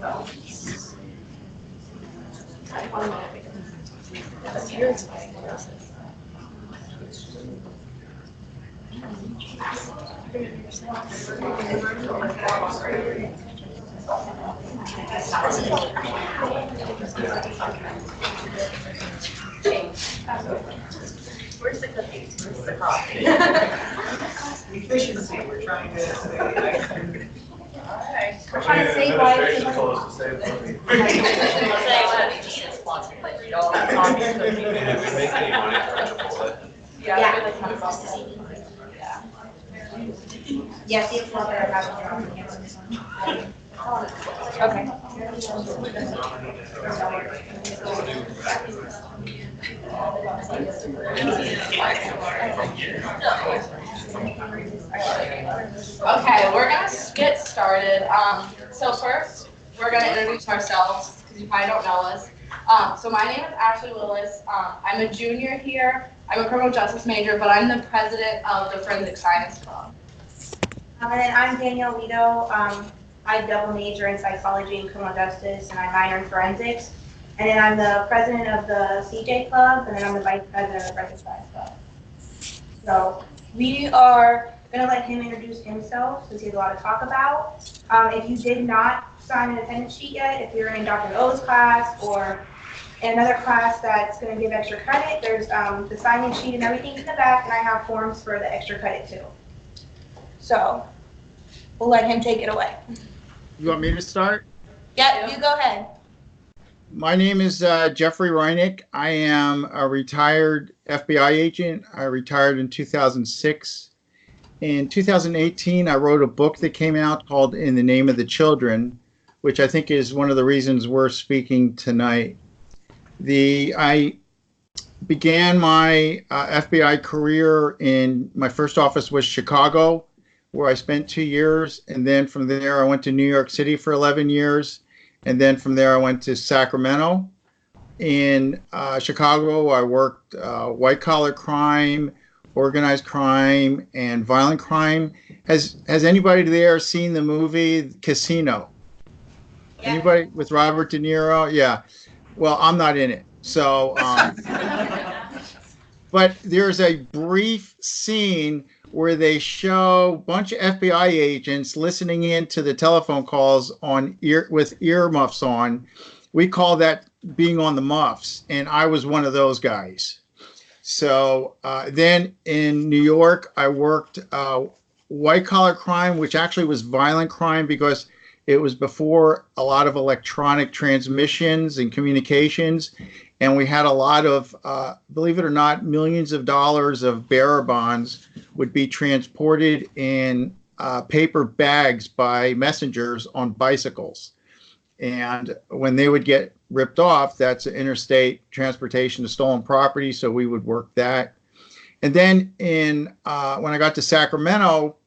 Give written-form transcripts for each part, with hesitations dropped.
Where's the cookies? Where's the coffee? Efficiency, we're trying to. Alright. We're trying to save lives. Administration told us to save money. And if we make any money, we'll it. Yeah. Yeah. Yeah, see if we're gonna have it. Okay. Okay, we're gonna get started. So first, we're gonna introduce ourselves, because you probably don't know us. So my name is Ashley Willis. I'm a junior here. I'm a criminal justice major, but I'm the president of the Forensic Science Club. And then I'm Danielle Lito. I double major in psychology and criminal justice, and I minor in forensics. And then I'm the president of the CJ Club, and then I'm the vice president of the Forensic Science Club. So we are going to let him introduce himself, since he has a lot to talk about. If you did not sign an attendance sheet yet, if you're in Dr. O's class or in another class that's going to give extra credit, there's the sign-in sheet and everything in the back, and I have forms for the extra credit too. So we'll let him take it away. You want me to start? Yep, you go ahead. My name is Jeffrey Rinek. I am a retired FBI agent. I retired in 2006. In 2018, I wrote a book that came out called In the Name of the Children, which I think is one of the reasons we're speaking tonight. I began my FBI career in, my first office was Chicago, where I spent 2 years. And then from there, I went to New York City for 11 years. And then from there, I went to Sacramento. In Chicago, I worked white-collar crime, organized crime, and violent crime. Has anybody there seen the movie Casino? Yeah. Anybody with Robert De Niro? Yeah. Well, I'm not in it. So, but there's a brief scene where they show a bunch of FBI agents listening in to the telephone calls with earmuffs on. We call that being on the muffs, and I was one of those guys. So then in New York, I worked white-collar crime, which actually was violent crime because it was before a lot of electronic transmissions and communications. And we had a lot of, believe it or not, millions of dollars of bearer bonds would be transported in paper bags by messengers on bicycles. And when they would get ripped off, that's interstate transportation of stolen property. So we would work that. And then when I got to Sacramento,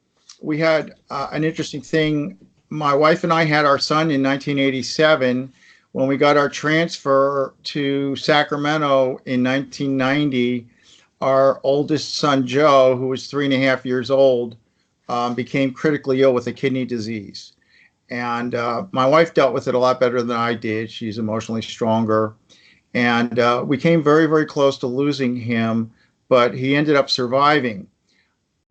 we had an interesting thing. My wife and I had our son in 1987. When we got our transfer to Sacramento in 1990, our oldest son, Joe, who was 3.5 years old, became critically ill with a kidney disease. And my wife dealt with it a lot better than I did. She's emotionally stronger. And we came very, very close to losing him, but he ended up surviving.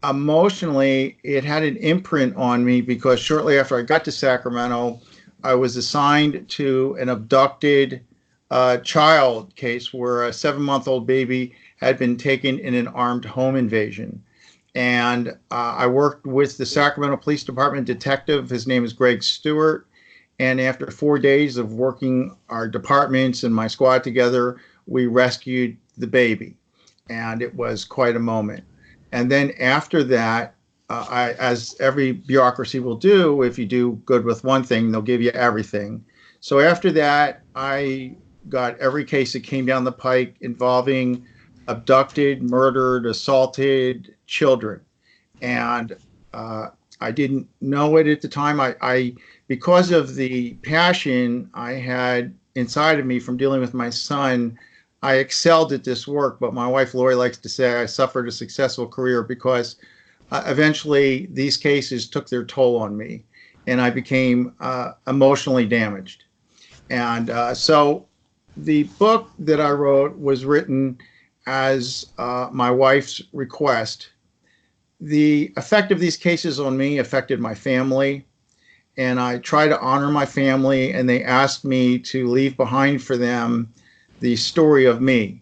Emotionally, it had an imprint on me because shortly after I got to Sacramento, I was assigned to an abducted child case where a 7-month-old baby had been taken in an armed home invasion. And I worked with the Sacramento Police Department detective. His name is Greg Stewart. And after 4 days of working our departments and my squad together, we rescued the baby. And it was quite a moment. And then after that, as every bureaucracy will do, if you do good with one thing, they'll give you everything. So after that, I got every case that came down the pike involving abducted, murdered, assaulted children. And I didn't know it at the time. I because of the passion I had inside of me from dealing with my son, I excelled at this work. But my wife, Lori, likes to say I suffered a successful career because eventually these cases took their toll on me. and I became emotionally damaged. And so the book that I wrote was written as my wife's request. The effect of these cases on me affected my family, and I try to honor my family, and they asked me to leave behind for them the story of me.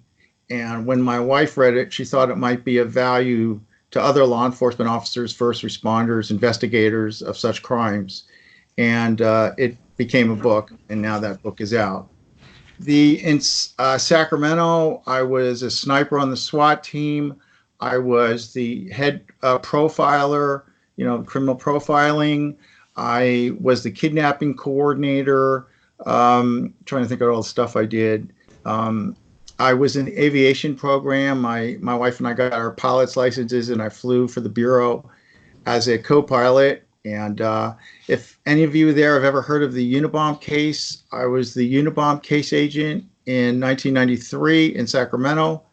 And when my wife read it, she thought it might be of value to other law enforcement officers, first responders, investigators of such crimes. And it became a book, and now that book is out. In Sacramento, I was a sniper on the SWAT team. I was the head profiler, criminal profiling. I was the kidnapping coordinator. Trying to think of all the stuff I did. I was in the aviation program. My wife and I got our pilot's licenses, and I flew for the Bureau as a co-pilot. And if any of you there have ever heard of the Unabomb case, I was the Unabomb case agent in 1993 in Sacramento.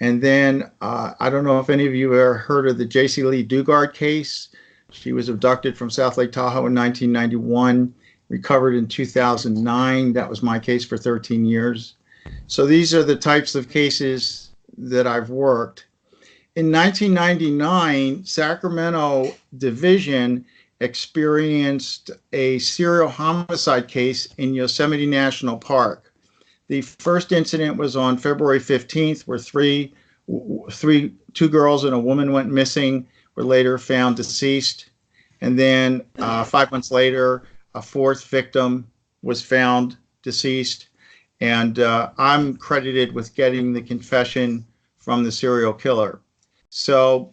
And then I don't know if any of you have ever heard of the J.C. Lee Dugard case. She was abducted from South Lake Tahoe in 1991, recovered in 2009. That was my case for 13 years. So these are the types of cases that I've worked. In 1999, Sacramento Division experienced a serial homicide case in Yosemite National Park. The first incident was on February 15th, where two girls and a woman went missing, were later found deceased. And then 5 months later, a fourth victim was found deceased. And I'm credited with getting the confession from the serial killer. So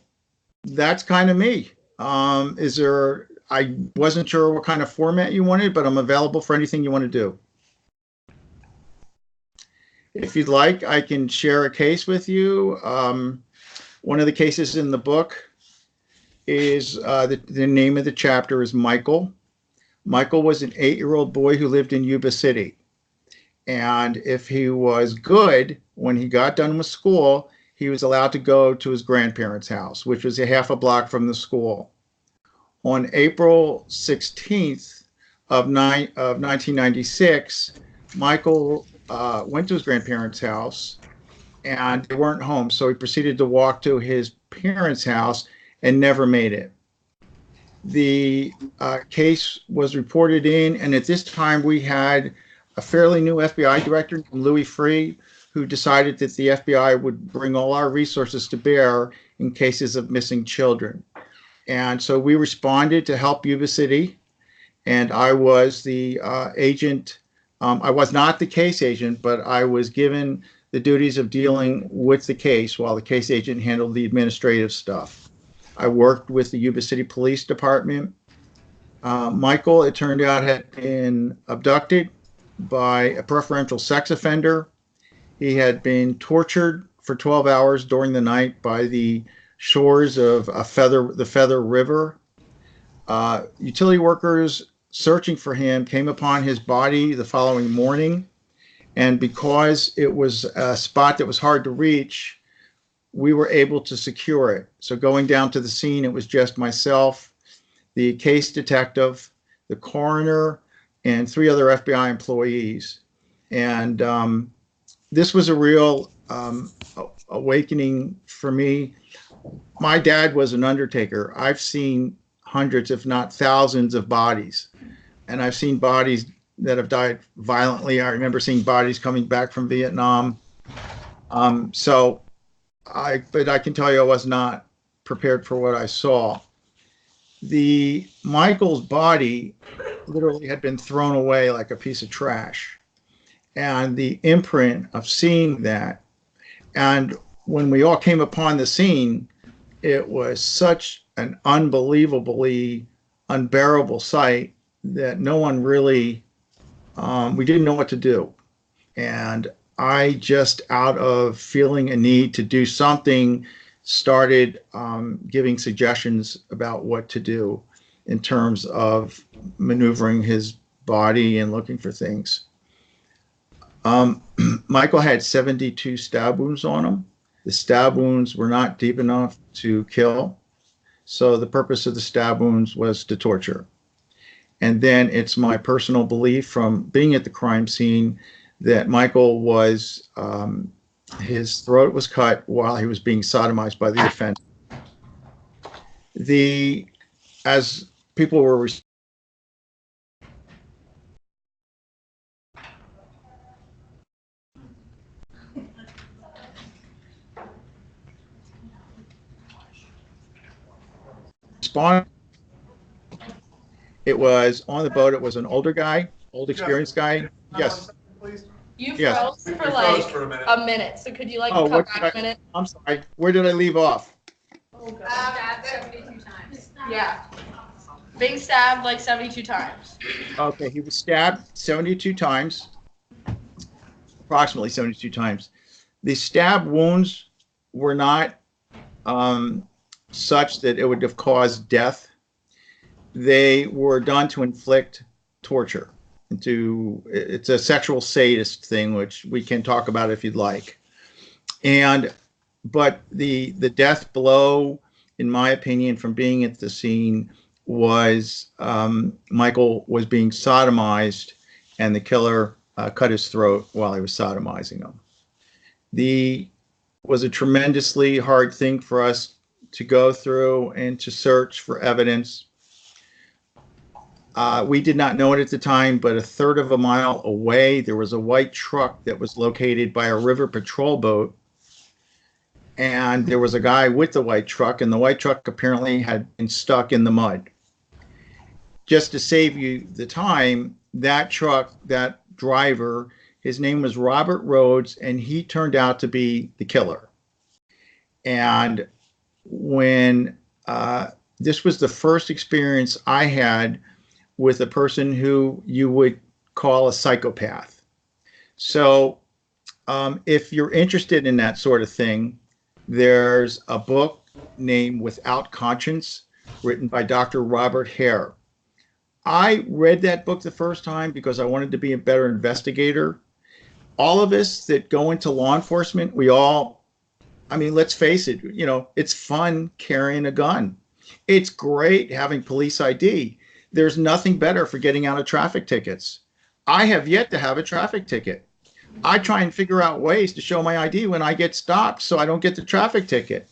that's kind of me. I wasn't sure what kind of format you wanted, but I'm available for anything you want to do. If you'd like, I can share a case with you. One of the cases in the book is the name of the chapter is Michael. Michael was an 8-year-old boy who lived in Yuba City. And if he was good, when he got done with school, he was allowed to go to his grandparents' house, which was a half a block from the school. On April 16th of 1996, Michael went to his grandparents' house, and they weren't home, so he proceeded to walk to his parents' house and never made it. The case was reported in, and at this time we had a fairly new FBI director named Louis Free, who decided that the FBI would bring all our resources to bear in cases of missing children. And so we responded to help Yuba City, and I was the agent. I was not the case agent, but I was given the duties of dealing with the case while the case agent handled the administrative stuff. I worked with the Yuba City Police Department. Michael, it turned out, had been abducted by a preferential sex offender. He had been tortured for 12 hours during the night by the shores of the Feather River. Utility workers searching for him came upon his body the following morning. And because it was a spot that was hard to reach, we were able to secure it. So going down to the scene, it was just myself, the case detective, the coroner, and 3 other FBI employees. And this was a real awakening for me. My dad was an undertaker. I've seen hundreds, if not thousands, of bodies. And I've seen bodies that have died violently. I remember seeing bodies coming back from Vietnam. But I can tell you I was not prepared for what I saw. Michael's body literally had been thrown away like a piece of trash. And the imprint of seeing that, and when we all came upon the scene, it was such an unbelievably unbearable sight that no one really, we didn't know what to do. And I just, out of feeling a need to do something, started giving suggestions about what to do in terms of maneuvering his body and looking for things. Michael had 72 stab wounds on him. The stab wounds were not deep enough to kill. So the purpose of the stab wounds was to torture. And then it's my personal belief from being at the crime scene that Michael was, his throat was cut while he was being sodomized by the offender. As people were responding, it was on the boat. It was an older guy, old experienced guy. Yes. You Yes. froze We for froze like for a minute. a minute, so could you like Oh, come what back a minute? I'm sorry. Where did I leave off? Stabbed 72 times. Yeah. Being stabbed like 72 times. Okay, he was stabbed 72 times, approximately 72 times. The stab wounds were not such that it would have caused death. They were done to inflict torture. It's a sexual sadist thing, which we can talk about if you'd like. But the death blow, in my opinion, from being at the scene was Michael was being sodomized, and the killer cut his throat while he was sodomizing him. Was a tremendously hard thing for us to go through and to search for evidence. We did not know it at the time, but a third of a mile away, there was a white truck that was located by a river patrol boat. And there was a guy with the white truck, and the white truck apparently had been stuck in the mud. Just to save you the time, that truck, that driver, his name was Robert Rhodes, and he turned out to be the killer. And when this was the first experience I had with a person who you would call a psychopath. So if you're interested in that sort of thing, there's a book named Without Conscience, written by Dr. Robert Hare. I read that book the first time because I wanted to be a better investigator. All of us that go into law enforcement, let's face it, it's fun carrying a gun. It's great having police ID. There's nothing better for getting out of traffic tickets. I have yet to have a traffic ticket. I try and figure out ways to show my ID when I get stopped so I don't get the traffic ticket.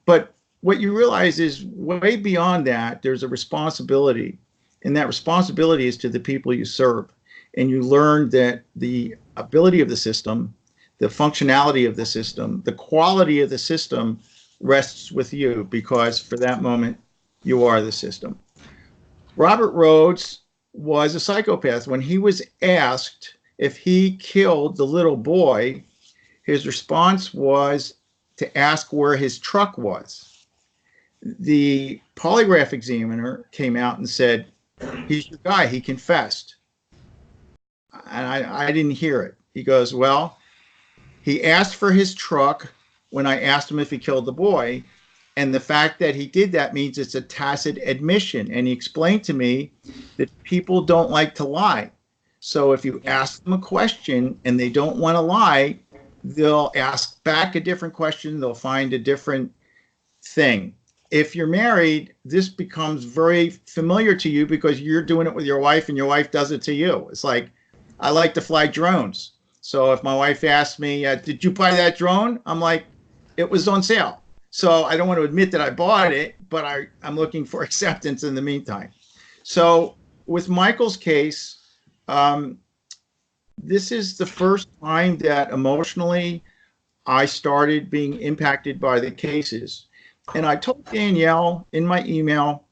But what you realize is way beyond that, there's a responsibility. And that responsibility is to the people you serve. And you learn that the ability of the system, the functionality of the system, the quality of the system rests with you, because for that moment, you are the system. Robert Rhodes was a psychopath. When he was asked if he killed the little boy, his response was to ask where his truck was. The polygraph examiner came out and said, "He's your guy, he confessed." And I didn't hear it. He goes, "Well, he asked for his truck when I asked him if he killed the boy. And the fact that he did that means it's a tacit admission." And he explained to me that people don't like to lie. So if you ask them a question and they don't want to lie, they'll ask back a different question. They'll find a different thing. If you're married, this becomes very familiar to you because you're doing it with your wife and your wife does it to you. It's like, I like to fly drones. So if my wife asks me, "Did you buy that drone?" I'm like, "It was on sale." So I don't want to admit that I bought it, but I'm looking for acceptance in the meantime. So with Michael's case, this is the first time that emotionally I started being impacted by the cases. And I told Danielle in my email,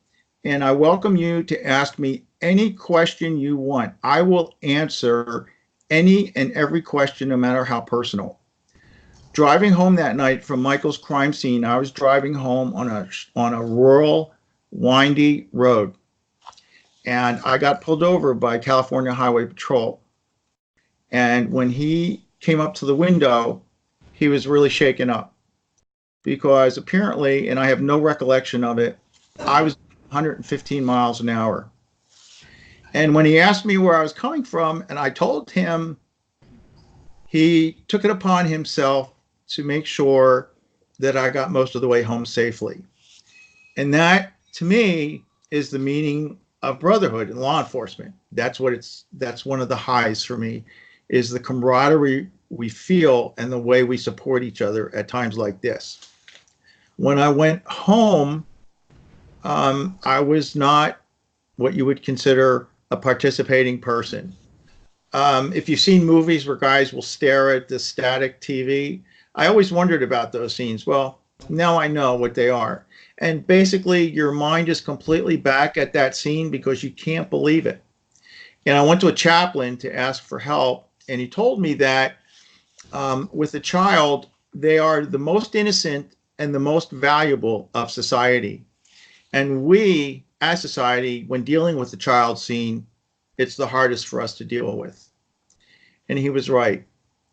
and I welcome you to ask me any question you want. I will answer any and every question, no matter how personal. Driving home that night from Michael's crime scene, I was driving home on a rural, windy road. And I got pulled over by California Highway Patrol. And when he came up to the window, he was really shaken up. Because apparently, and I have no recollection of it, I was 115 miles an hour. And when he asked me where I was coming from, and I told him, he took it upon himself to make sure that I got most of the way home safely. And that, to me, is the meaning of brotherhood in law enforcement. That's one of the highs for me, is the camaraderie we feel and the way we support each other at times like this. When I went home, I was not what you would consider a participating person. If you've seen movies where guys will stare at the static TV, I always wondered about those scenes. Well, now I know what they are. And basically, your mind is completely back at that scene because you can't believe it. And I went to a chaplain to ask for help, and he told me that with a child, they are the most innocent and the most valuable of society. And we, as society, when dealing with the child scene, it's the hardest for us to deal with. And he was right.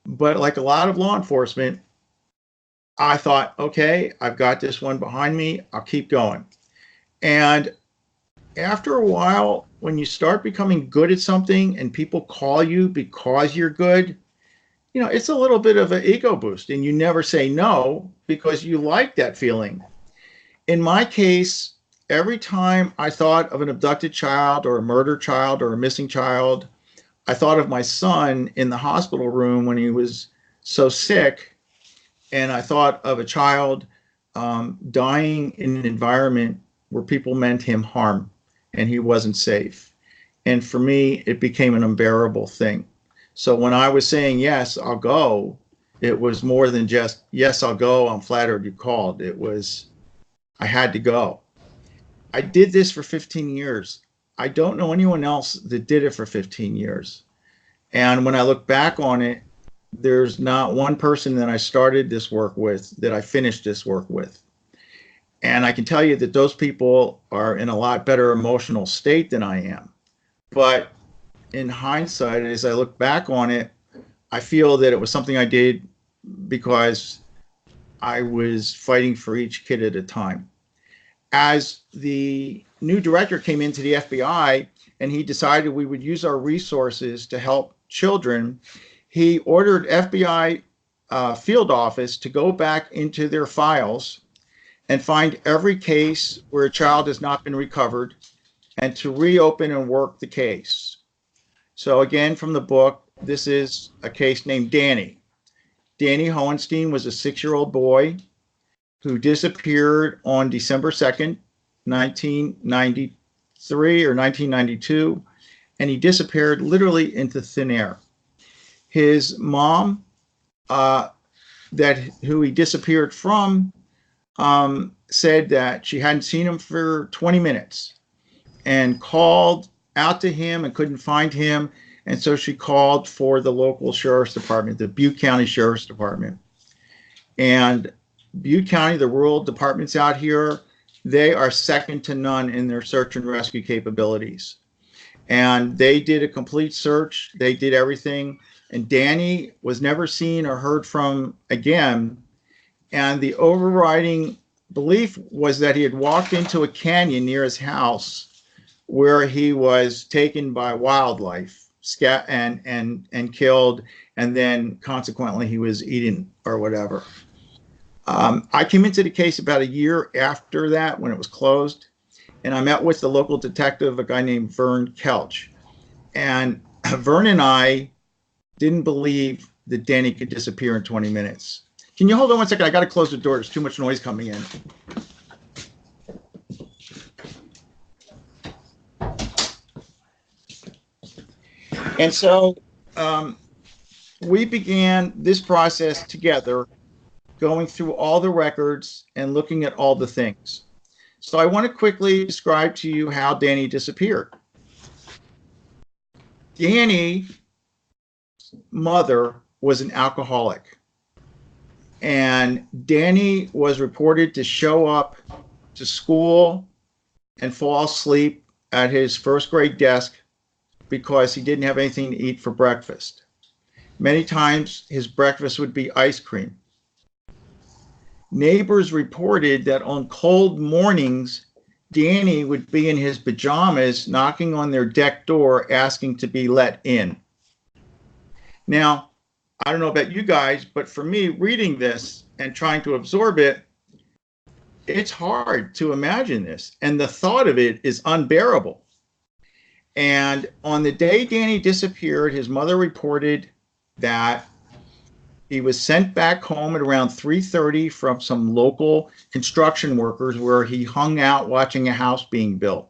But like a lot of law enforcement, I thought, okay, I've got this one behind me. I'll keep going. And after a while, when you start becoming good at something and people call you because you're good, you know, it's a little bit of an ego boost, and you never say no because you like that feeling. In my case, every time I thought of an abducted child or a murdered child or a missing child, I thought of my son in the hospital room when he was so sick. And I thought of a child dying in an environment where people meant him harm and he wasn't safe. And for me, it became an unbearable thing. So when I was saying, yes, I'll go, it was more than just, yes, I'll go, I'm flattered you called. It was, I had to go. I did this for 15 years. I don't know anyone else that did it for 15 years. And when I look back on it, there's not one person that I started this work with that I finished this work with. And I can tell you that those people are in a lot better emotional state than I am. But in hindsight, as I look back on it, I feel that it was something I did because I was fighting for each kid at a time. As the new director came into the FBI and he decided we would use our resources to help children, he ordered FBI field office to go back into their files and find every case where a child has not been recovered and to reopen and work the case. So again, from the book, this is a case named Danny. Danny Hohenstein was a 6-year-old boy who disappeared on December 2nd, 1993 or 1992, and he disappeared literally into thin air. His mom, who he disappeared from, said that she hadn't seen him for 20 minutes and called out to him and couldn't find him. And so she called for the local sheriff's department, the Butte County Sheriff's Department. And Butte County, the rural departments out here, they are second to none in their search and rescue capabilities. And they did a complete search. They did everything. And Danny was never seen or heard from again. And the overriding belief was that he had walked into a canyon near his house where he was taken by wildlife and killed, and then consequently he was eaten or whatever. I came into the case about a year after that when it was closed, and I met with the local detective, a guy named Vern Kelch. And Vern and I didn't believe that Danny could disappear in 20 minutes. Can you hold on one second? I got to close the door. There's too much noise coming in. And so we began this process together, going through all the records and looking at all the things. So I want to quickly describe to you how Danny disappeared. Danny's mother was an alcoholic, and Danny was reported to show up to school and fall asleep at his first grade desk because he didn't have anything to eat for breakfast. Many times his breakfast would be ice cream. Neighbors reported that on cold mornings, Danny would be in his pajamas knocking on their deck door asking to be let in. Now, I don't know about you guys, but for me, reading this and trying to absorb it, it's hard to imagine this. And the thought of it is unbearable. And on the day Danny disappeared, his mother reported that he was sent back home at around 3:30 from some local construction workers where he hung out watching a house being built.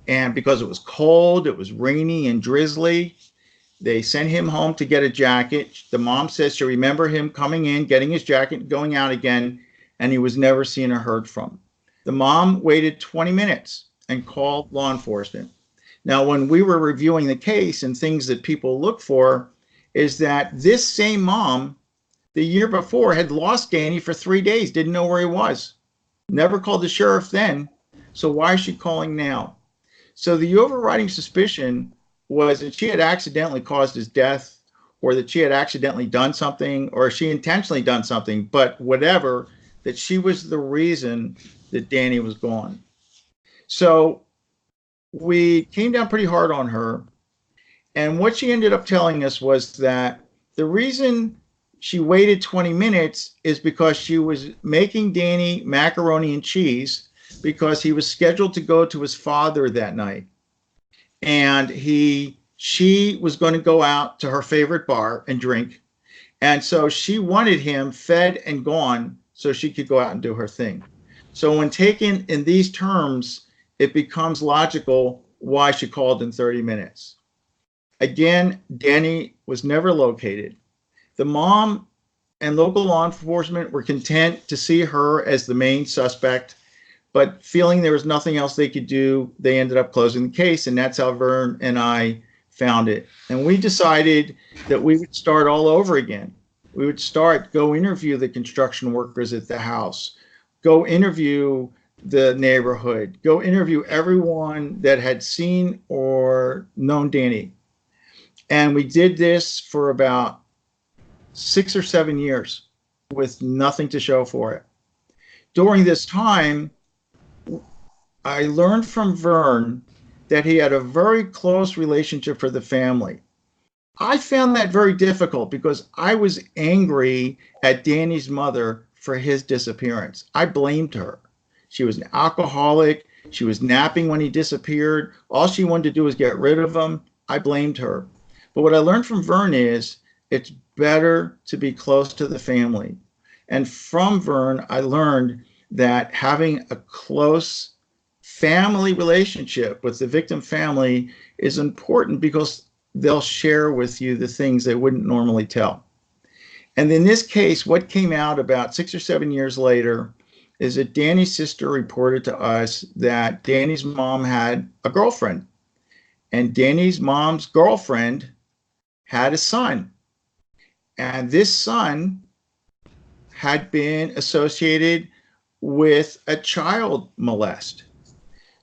And because it was cold, it was rainy and drizzly, they sent him home to get a jacket. The mom says she remembered him coming in, getting his jacket, going out again, and he was never seen or heard from. The mom waited 20 minutes and called law enforcement. Now, when we were reviewing the case and things that people look for, is that this same mom, the year before, had lost Danny for 3 days, didn't know where he was, never called the sheriff then. So why is she calling now? So the overriding suspicion was that she had accidentally caused his death, or that she had accidentally done something, or she intentionally done something, but whatever, that she was the reason that Danny was gone. So we came down pretty hard on her. And what she ended up telling us was that the reason she waited 20 minutes is because she was making Danny macaroni and cheese because he was scheduled to go to his father that night. And she was going to go out to her favorite bar and drink. And so she wanted him fed and gone so she could go out and do her thing. So when taken in these terms, it becomes logical why she called in 30 minutes. Again, Danny was never located. The mom and local law enforcement were content to see her as the main suspect, but feeling there was nothing else they could do, they ended up closing the case, and that's how Vern and I found it. And we decided that we would start all over again. We would go interview the construction workers at the house, go interview the neighborhood, go interview everyone that had seen or known Danny. And we did this for about 6 or 7 years with nothing to show for it. During this time, I learned from Vern that he had a very close relationship for the family. I found that very difficult because I was angry at Danny's mother for his disappearance. I blamed her. She was an alcoholic. She was napping when he disappeared. All she wanted to do was get rid of him. I blamed her. But what I learned from Vern is it's better to be close to the family. And from Vern, I learned that having a close family relationship with the victim family is important because they'll share with you the things they wouldn't normally tell. And in this case, what came out about 6 or 7 years later is that Danny's sister reported to us that Danny's mom had a girlfriend. And Danny's mom's girlfriend had a son. And this son had been associated with a child molest.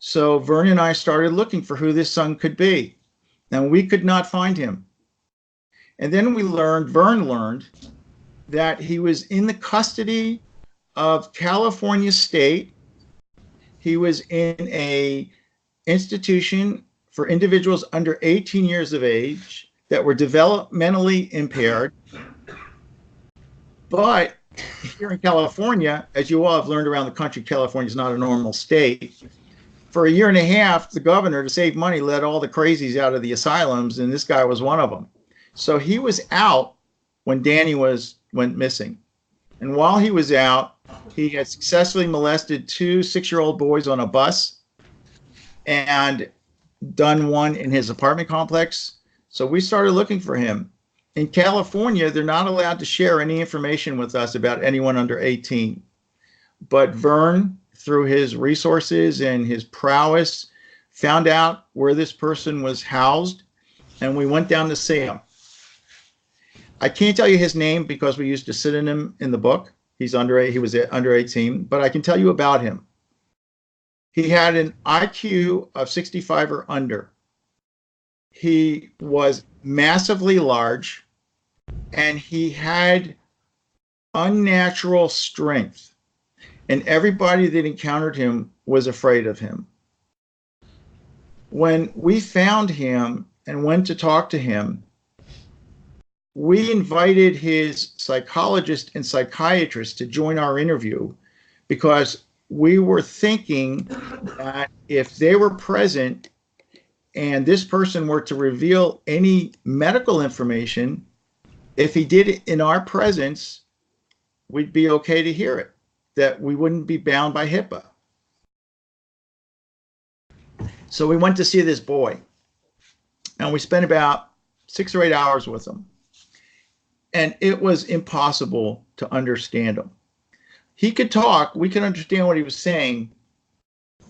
So Vern and I started looking for who this son could be. And we could not find him. And then Vern learned that he was in the custody of California State. He was in a institution for individuals under 18 years of age that were developmentally impaired. But here in California, as you all have learned around the country, California is not a normal state. For a year and a half, the governor, to save money, let all the crazies out of the asylums, and this guy was one of them. So he was out when Danny went missing. And while he was out, he had successfully molested 2 6-year-old boys on a bus and done one in his apartment complex. So we started looking for him. In California, they're not allowed to share any information with us about anyone under 18. But Vern, through his resources and his prowess, found out where this person was housed, and we went down to see him. I can't tell you his name because we used a pseudonym in the book. He was under 18, but I can tell you about him. He had an IQ of 65 or under. He was massively large, and he had unnatural strength. And everybody that encountered him was afraid of him. When we found him and went to talk to him, we invited his psychologist and psychiatrist to join our interview because we were thinking that if they were present, and this person were to reveal any medical information, if he did it in our presence, we'd be okay to hear it, that we wouldn't be bound by HIPAA. So we went to see this boy, and we spent about 6 or 8 hours with him. And it was impossible to understand him. He could talk, we could understand what he was saying.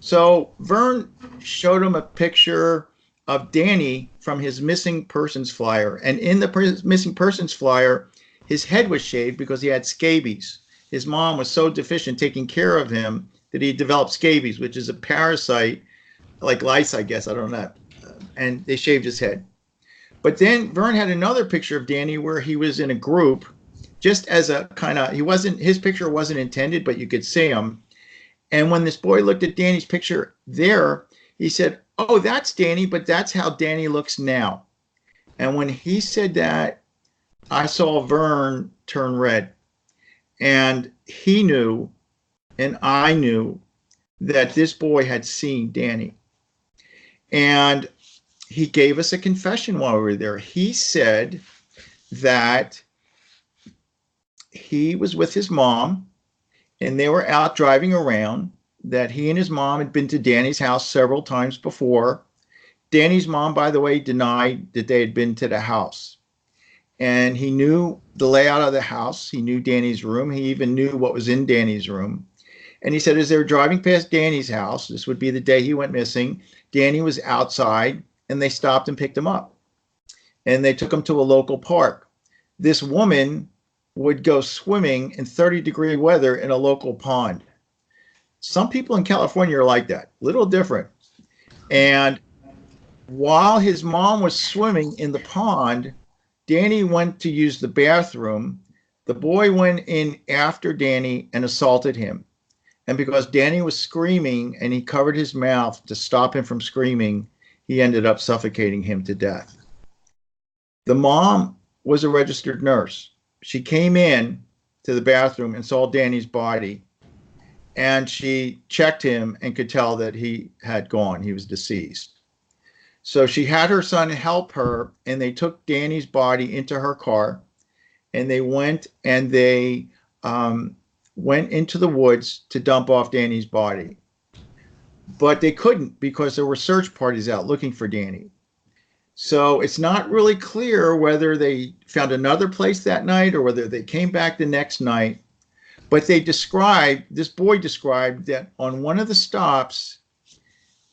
So Vern showed him a picture of Danny from his missing persons flyer. And in the missing persons flyer, his head was shaved because he had scabies. His mom was so deficient taking care of him that he developed scabies, which is a parasite, like lice, I guess, I don't know. And they shaved his head. But then Vern had another picture of Danny where he was in a group, just as a kind of, his picture wasn't intended, but you could see him. And when this boy looked at Danny's picture there, he said, "Oh, that's Danny, but that's how Danny looks now." And when he said that, I saw Vern turn red. And he knew, and I knew, that this boy had seen Danny. And he gave us a confession while we were there. He said that he was with his mom and they were out driving around, that he and his mom had been to Danny's house several times before. Danny's mom, by the way, denied that they had been to the house. And he knew the layout of the house. He knew Danny's room. He even knew what was in Danny's room. And he said as they were driving past Danny's house, this would be the day he went missing, Danny was outside and they stopped and picked him up. And they took him to a local park. This woman would go swimming in 30-degree weather in a local pond. Some people in California are like that, little different. And while his mom was swimming in the pond, Danny went to use the bathroom. The boy went in after Danny and assaulted him. And because Danny was screaming and he covered his mouth to stop him from screaming, he ended up suffocating him to death. The mom was a registered nurse. She came in to the bathroom and saw Danny's body, and she checked him and could tell that he had gone. He was deceased. So she had her son help her, and they took Danny's body into her car, and they went into the woods to dump off Danny's body. But they couldn't because there were search parties out looking for Danny. So it's not really clear whether they found another place that night or whether they came back the next night. But this boy described that on one of the stops,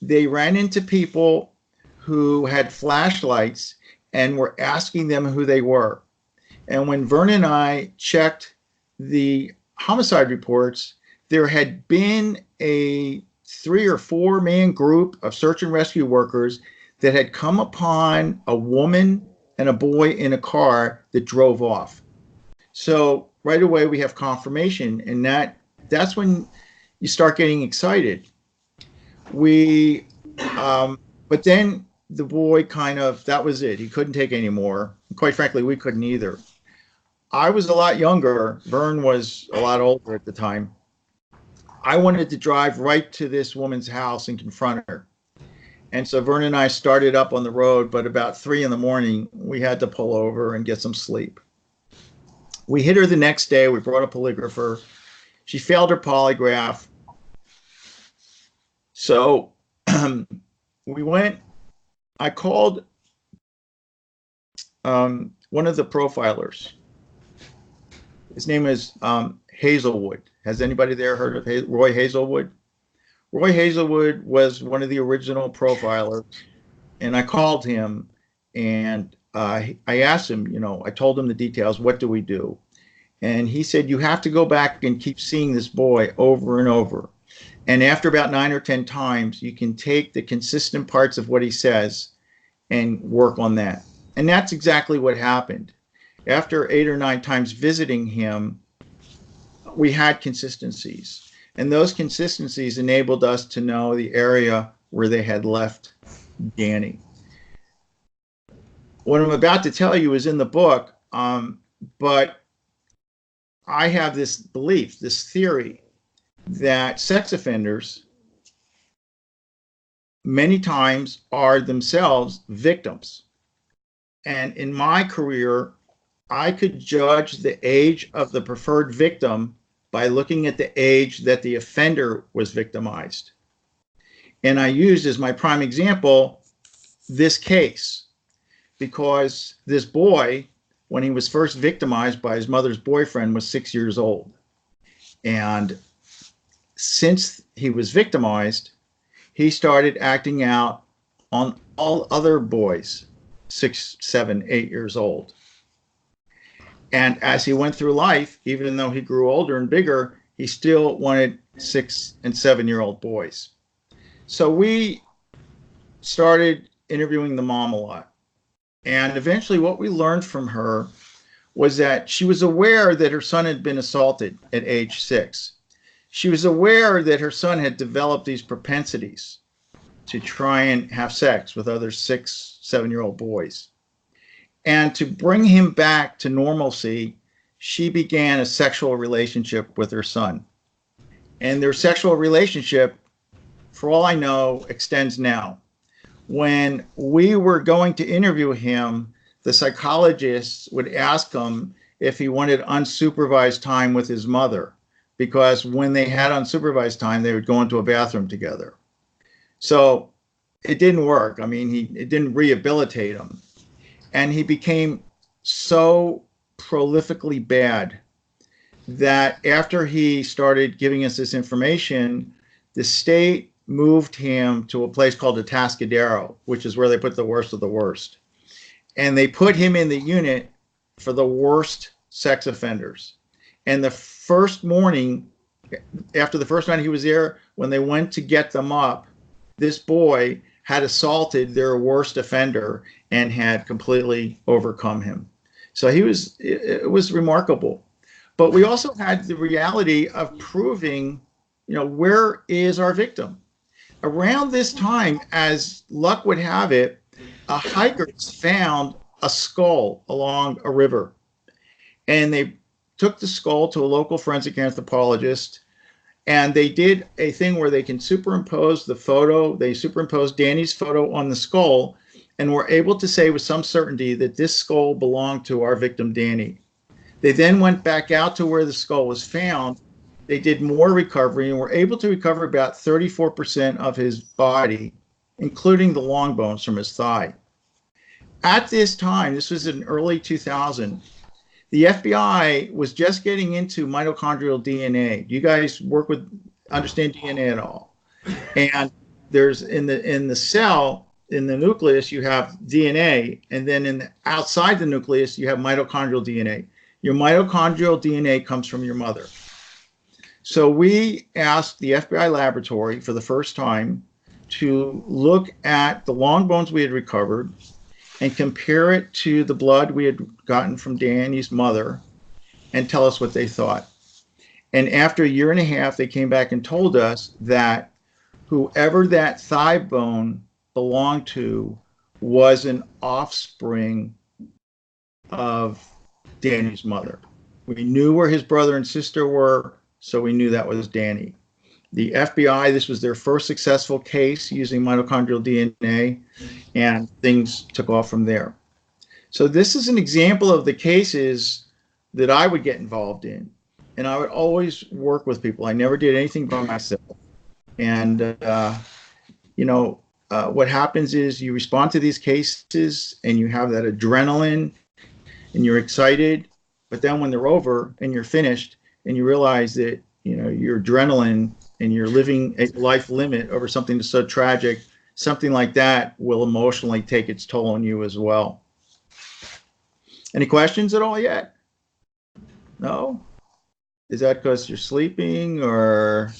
they ran into people who had flashlights and were asking them who they were. And when Vern and I checked the homicide reports, there had been a 3 or 4 man group of search and rescue workers that had come upon a woman and a boy in a car that drove off. So right away we have confirmation, and that's when you start getting excited. But then the boy that was it. He couldn't take any more. Quite frankly, we couldn't either. I was a lot younger. Vern was a lot older at the time. I wanted to drive right to this woman's house and confront her. And so Vern and I started up on the road, but about 3 a.m, we had to pull over and get some sleep. We hit her the next day. We brought a polygrapher. She failed her polygraph. So I called one of the profilers. His name is Hazelwood. Has anybody there heard of Roy Hazelwood? Roy Hazelwood was one of the original profilers, and I called him and I asked him, I told him the details, what do we do? And he said, you have to go back and keep seeing this boy over and over. And after about 9 or 10 times, you can take the consistent parts of what he says and work on that. And that's exactly what happened. After 8 or 9 times visiting him, we had consistencies. And those consistencies enabled us to know the area where they had left Danny. What I'm about to tell you is in the book, but I have this belief, this theory, that sex offenders many times are themselves victims. And in my career, I could judge the age of the preferred victim by looking at the age that the offender was victimized. And I used as my prime example this case, because this boy, when he was first victimized by his mother's boyfriend, was 6 years old. And since he was victimized, he started acting out on all other boys, 6, 7, 8 years old. And as he went through life, even though he grew older and bigger, he still wanted 6 and 7-year-old boys. So we started interviewing the mom a lot. And eventually what we learned from her was that she was aware that her son had been assaulted at age 6. She was aware that her son had developed these propensities to try and have sex with other 6, 7-year-old boys. And to bring him back to normalcy, she began a sexual relationship with her son. And their sexual relationship, for all I know, extends now. When we were going to interview him, the psychologists would ask him if he wanted unsupervised time with his mother, because when they had unsupervised time, they would go into a bathroom together. So it didn't work. I mean, it didn't rehabilitate him. And he became so prolifically bad that after he started giving us this information, the state moved him to a place called the Atascadero, which is where they put the worst of the worst. And they put him in the unit for the worst sex offenders. And the first morning, after the first night he was there, when they went to get them up, this boy had assaulted their worst offender and had completely overcome him. So it was remarkable. But we also had the reality of proving, where is our victim? Around this time, as luck would have it, hikers found a skull along a river. And they took the skull to a local forensic anthropologist, and they did a thing where they can superimpose the photo. They superimposed Danny's photo on the skull and were able to say with some certainty that this skull belonged to our victim, Danny. They then went back out to where the skull was found. They did more recovery and were able to recover about 34% of his body, including the long bones from his thigh. At this time, this was in early 2000, the FBI was just getting into mitochondrial DNA. Do you guys understand DNA at all? And there's in the cell, in the nucleus, you have DNA, and then outside the nucleus, you have mitochondrial DNA. Your mitochondrial DNA comes from your mother. So we asked the FBI laboratory for the first time to look at the long bones we had recovered and compare it to the blood we had gotten from Danny's mother and tell us what they thought. And after a year and a half, they came back and told us that whoever that thigh bone belonged to was an offspring of Danny's mother. We knew where his brother and sister were, so we knew that was Danny. The FBI, this was their first successful case using mitochondrial DNA, and things took off from there. So this is an example of the cases that I would get involved in. And I would always work with people. I never did anything by myself. And, what happens is you respond to these cases and you have that adrenaline and you're excited. But then when they're over and you're finished and you realize that, your adrenaline and you're living a life limit over something that's so tragic, something like that will emotionally take its toll on you as well. Any questions at all yet? No? Is that because you're sleeping, or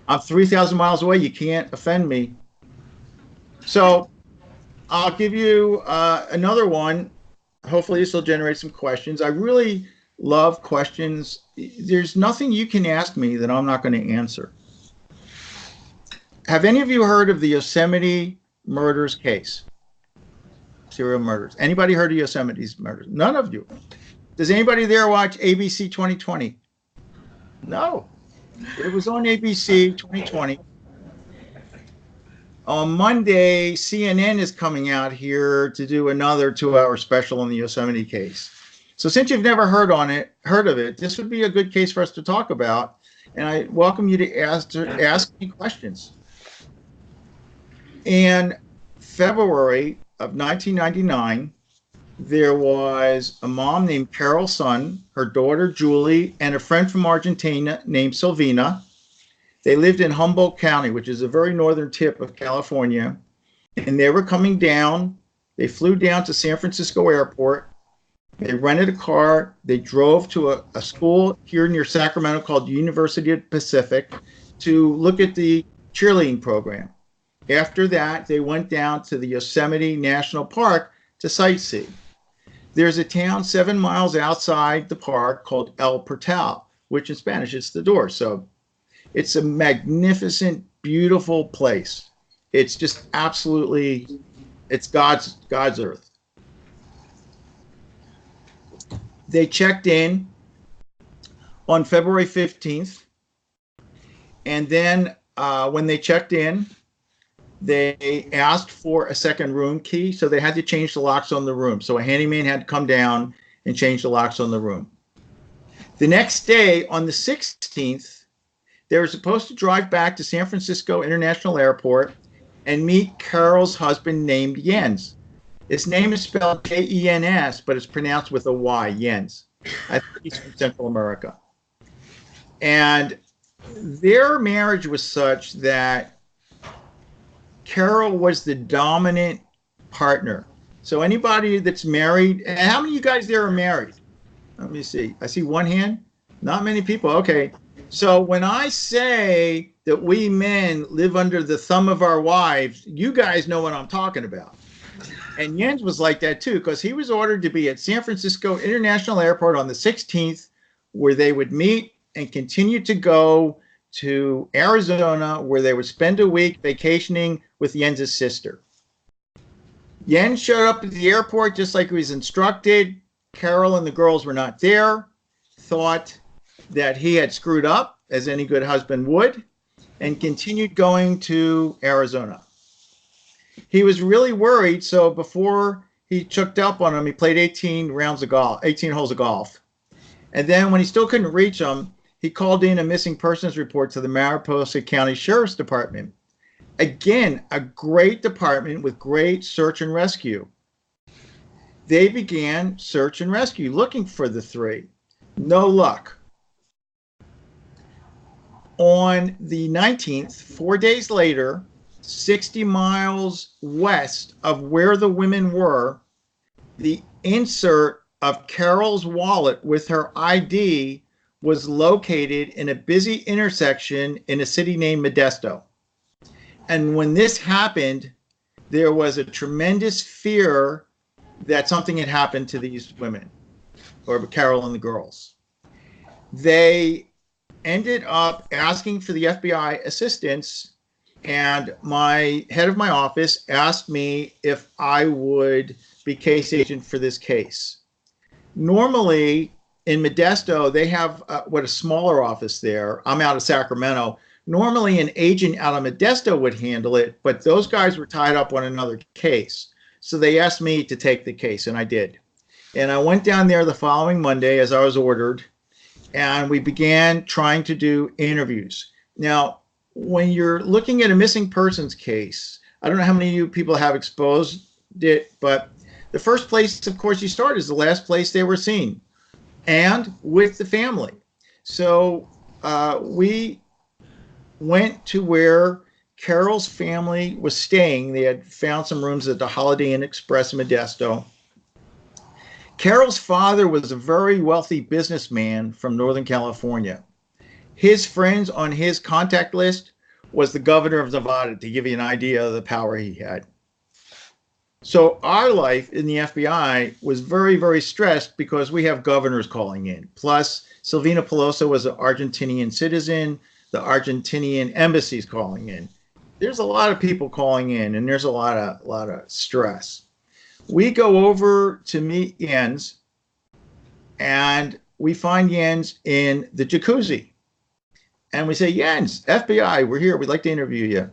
I'm 3,000 miles away, you can't offend me? So I'll give you another one. Hopefully this will generate some questions. I really love questions. There's nothing you can ask me that I'm not going to answer. Have any of you heard of the Yosemite murders case? Serial murders. Anybody heard of Yosemite's murders? None of you. Does anybody there watch ABC 2020? No. It was on ABC 2020. On Monday, CNN is coming out here to do another 2-hour special on the Yosemite case. So since you've never heard of it, this would be a good case for us to talk about. And I welcome you to ask me questions. In February of 1999, there was a mom named Carol Sun, her daughter Julie, and a friend from Argentina named Silvina. They lived in Humboldt County, which is a very northern tip of California. And they were coming down. They flew down to San Francisco Airport. They rented a car. They drove to a school here near Sacramento called University of the Pacific to look at the cheerleading program. After that, they went down to the Yosemite National Park to sightsee. There's a town 7 miles outside the park called El Portal, which in Spanish is the door. So it's a magnificent, beautiful place. It's just absolutely, it's God's earth. They checked in on February 15th. And then when they checked in, they asked for a second room key, so they had to change the locks on the room. So a handyman had to come down and change the locks on the room. The next day, on the 16th, they were supposed to drive back to San Francisco International Airport and meet Carol's husband named Jens. His name is spelled Jens, but it's pronounced with a Y, Jens. I think he's from Central America. And their marriage was such that Carol was the dominant partner. So anybody that's married, and how many of you guys there are married? Let me see. I see one hand. Not many people. Okay. So when I say that we men live under the thumb of our wives, you guys know what I'm talking about. And Jens was like that too, because he was ordered to be at San Francisco International Airport on the 16th, where they would meet and continue to go to Arizona, where they would spend a week vacationing with Jens's sister. Jens showed up at the airport just like he was instructed. Carol and the girls were not there, thought that he had screwed up, as any good husband would, and continued going to Arizona. He was really worried, so before he chooked up on him, he played 18 holes of golf. And then when he still couldn't reach him, he called in a missing persons report to the Mariposa County Sheriff's Department. Again, a great department with great search and rescue. They began search and rescue, looking for the three. No luck. On the 19th, 4 days later, 60 miles west of where the women were, the insert of Carol's wallet with her ID was located in a busy intersection in a city named Modesto. And when this happened, there was a tremendous fear that something had happened to these women, or Carol and the girls. They ended up asking for the FBI assistance, and my head of my office asked me if I would be case agent for this case. Normally, in Modesto, they have a smaller office there. I'm out of Sacramento. Normally, an agent out of Modesto would handle it, but those guys were tied up on another case. So they asked me to take the case, and I did. And I went down there the following Monday, as I was ordered, and we began trying to do interviews. Now, when you're looking at a missing persons case, I don't know how many of you people have exposed it, but the first place, of course, you start is the last place they were seen, and with the family. So we went to where Carol's family was staying. They had found some rooms at the Holiday Inn Express in Modesto. Carol's father was a very wealthy businessman from Northern California. His friends on his contact list was the governor of Nevada, to give you an idea of the power he had. So our life in the FBI was very, very stressed because we have governors calling in. Plus, Silvina Pelosa was an Argentinian citizen. The Argentinian embassy's calling in. There's a lot of people calling in, and there's a lot of stress. We go over to meet Jens, and we find Jens in the jacuzzi. And we say, Jens, FBI, we're here. We'd like to interview you.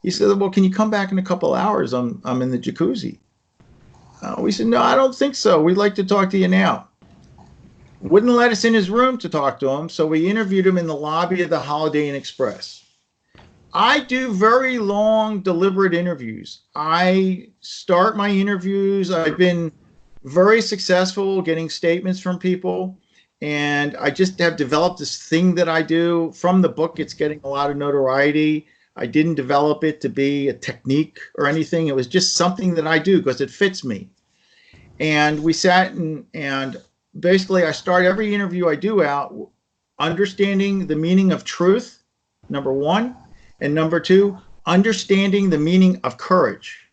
He said, well, can you come back in a couple hours? I'm in the jacuzzi. We said, no, I don't think so. We'd like to talk to you now. Wouldn't let us in his room to talk to him, so we interviewed him in the lobby of the Holiday Inn Express. I do very long, deliberate interviews. I start my interviews. I've been very successful getting statements from people, and I just have developed this thing that I do. From the book, it's getting a lot of notoriety. I didn't develop it to be a technique or anything. It was just something that I do because it fits me. And we sat and basically I start every interview I do out understanding the meaning of truth, number one. And number two, understanding the meaning of courage.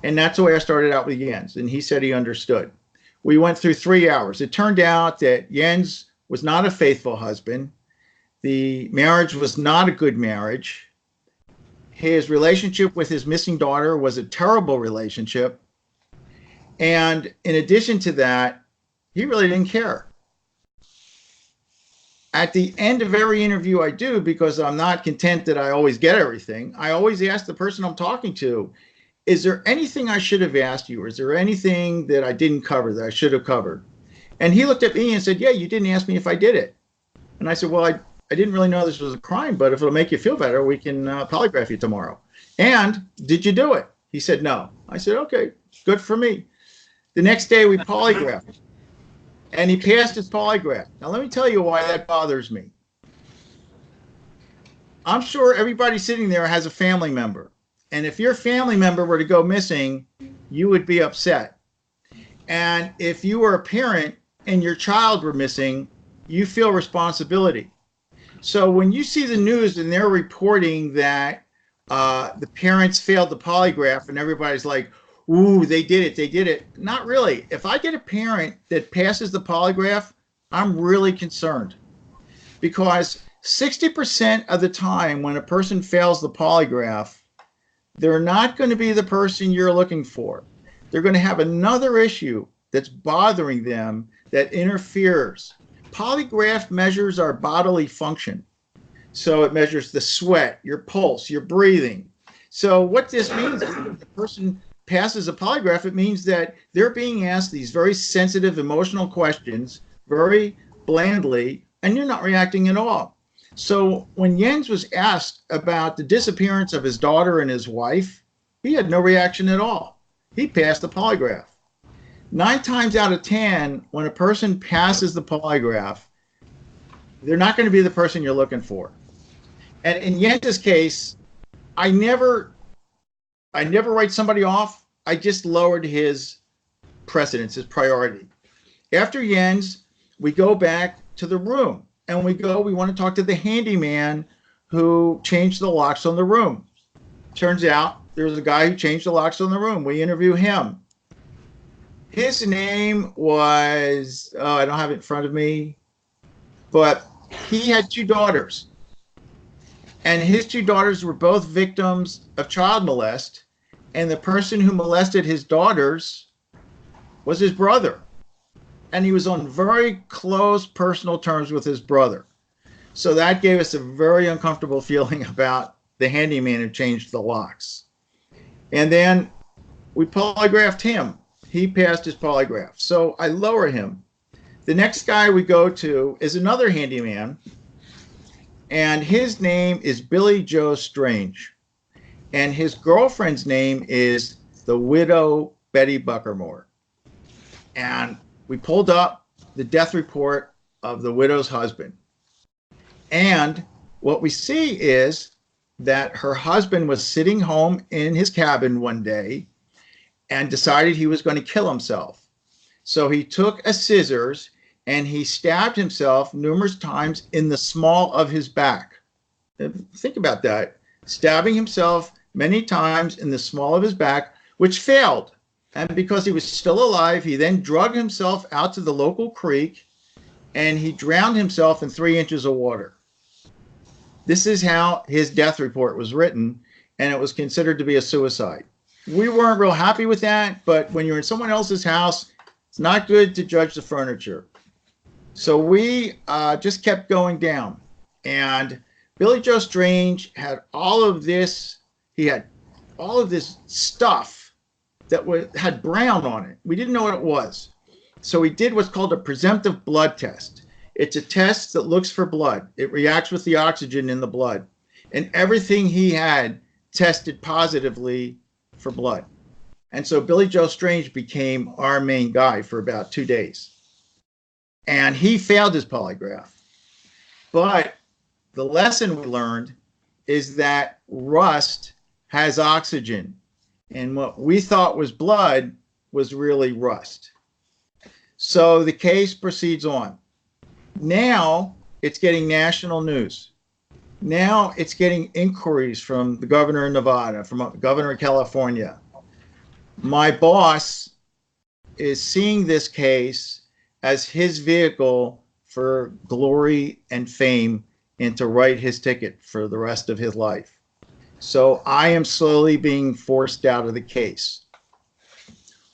And that's the way I started out with Jens. And he said he understood. We went through 3 hours. It turned out that Jens was not a faithful husband. The marriage was not a good marriage. His relationship with his missing daughter was a terrible relationship. And in addition to that, he really didn't care. At the end of every interview I do, because I'm not content that I always get everything, I always ask the person I'm talking to, is there anything I should have asked you? Or is there anything that I didn't cover that I should have covered? And he looked at me and said, yeah, you didn't ask me if I did it. And I said, well, I didn't really know this was a crime, but if it'll make you feel better, we can polygraph you tomorrow. And did you do it? He said, no. I said, okay, good for me. The next day we polygraphed. And he passed his polygraph. Now, let me tell you why that bothers me. I'm sure everybody sitting there has a family member. And if your family member were to go missing, you would be upset. And if you were a parent and your child were missing, you feel responsibility. So when you see the news and they're reporting that the parents failed the polygraph and everybody's like, ooh, they did it. Not really. If I get a parent that passes the polygraph, I'm really concerned. Because 60% of the time when a person fails the polygraph, they're not going to be the person you're looking for. They're going to have another issue that's bothering them that interferes. Polygraph measures our bodily function. So it measures the sweat, your pulse, your breathing. So what this means is if the person passes a polygraph, it means that they're being asked these very sensitive, emotional questions very blandly, and you're not reacting at all. So when Jens was asked about the disappearance of his daughter and his wife, he had no reaction at all. He passed the polygraph. 9 times out of 10, when a person passes the polygraph, they're not going to be the person you're looking for. And in Jens's case, I never write somebody off. I just lowered his precedence, his priority. After Jens, we go back to the room and we want to talk to the handyman who changed the locks on the room. Turns out there's a guy who changed the locks on the room. We interview him. His name was, I don't have it in front of me, but he had 2 daughters. And his 2 daughters were both victims of child molest. And the person who molested his daughters was his brother. And he was on very close personal terms with his brother. So that gave us a very uncomfortable feeling about the handyman who changed the locks. And then we polygraphed him. He passed his polygraph. So I lower him. The next guy we go to is another handyman. And his name is Billy Joe Strange. And his girlfriend's name is the widow Betty Buckermore. And we pulled up the death report of the widow's husband. And what we see is that her husband was sitting home in his cabin one day and decided he was going to kill himself. So he took a scissors and he stabbed himself numerous times in the small of his back. Think about that. Stabbing himself many times in the small of his back, which failed. And because he was still alive, he then drug himself out to the local creek and he drowned himself in 3 inches of water. This is how his death report was written, and it was considered to be a suicide. We weren't real happy with that, but when you're in someone else's house, it's not good to judge the furniture. So we just kept going down. And Billy Joe Strange had all of this he had all of this stuff that had brown on it. We didn't know what it was. So he did what's called a presumptive blood test. It's a test that looks for blood. It reacts with the oxygen in the blood. And everything he had tested positively for blood. And so Billy Joe Strange became our main guy for about 2 days. And he failed his polygraph. But the lesson we learned is that rust has oxygen. And what we thought was blood was really rust. So the case proceeds on. Now it's getting national news. Now it's getting inquiries from the governor of Nevada, from the governor of California. My boss is seeing this case as his vehicle for glory and fame and to write his ticket for the rest of his life. So I am slowly being forced out of the case.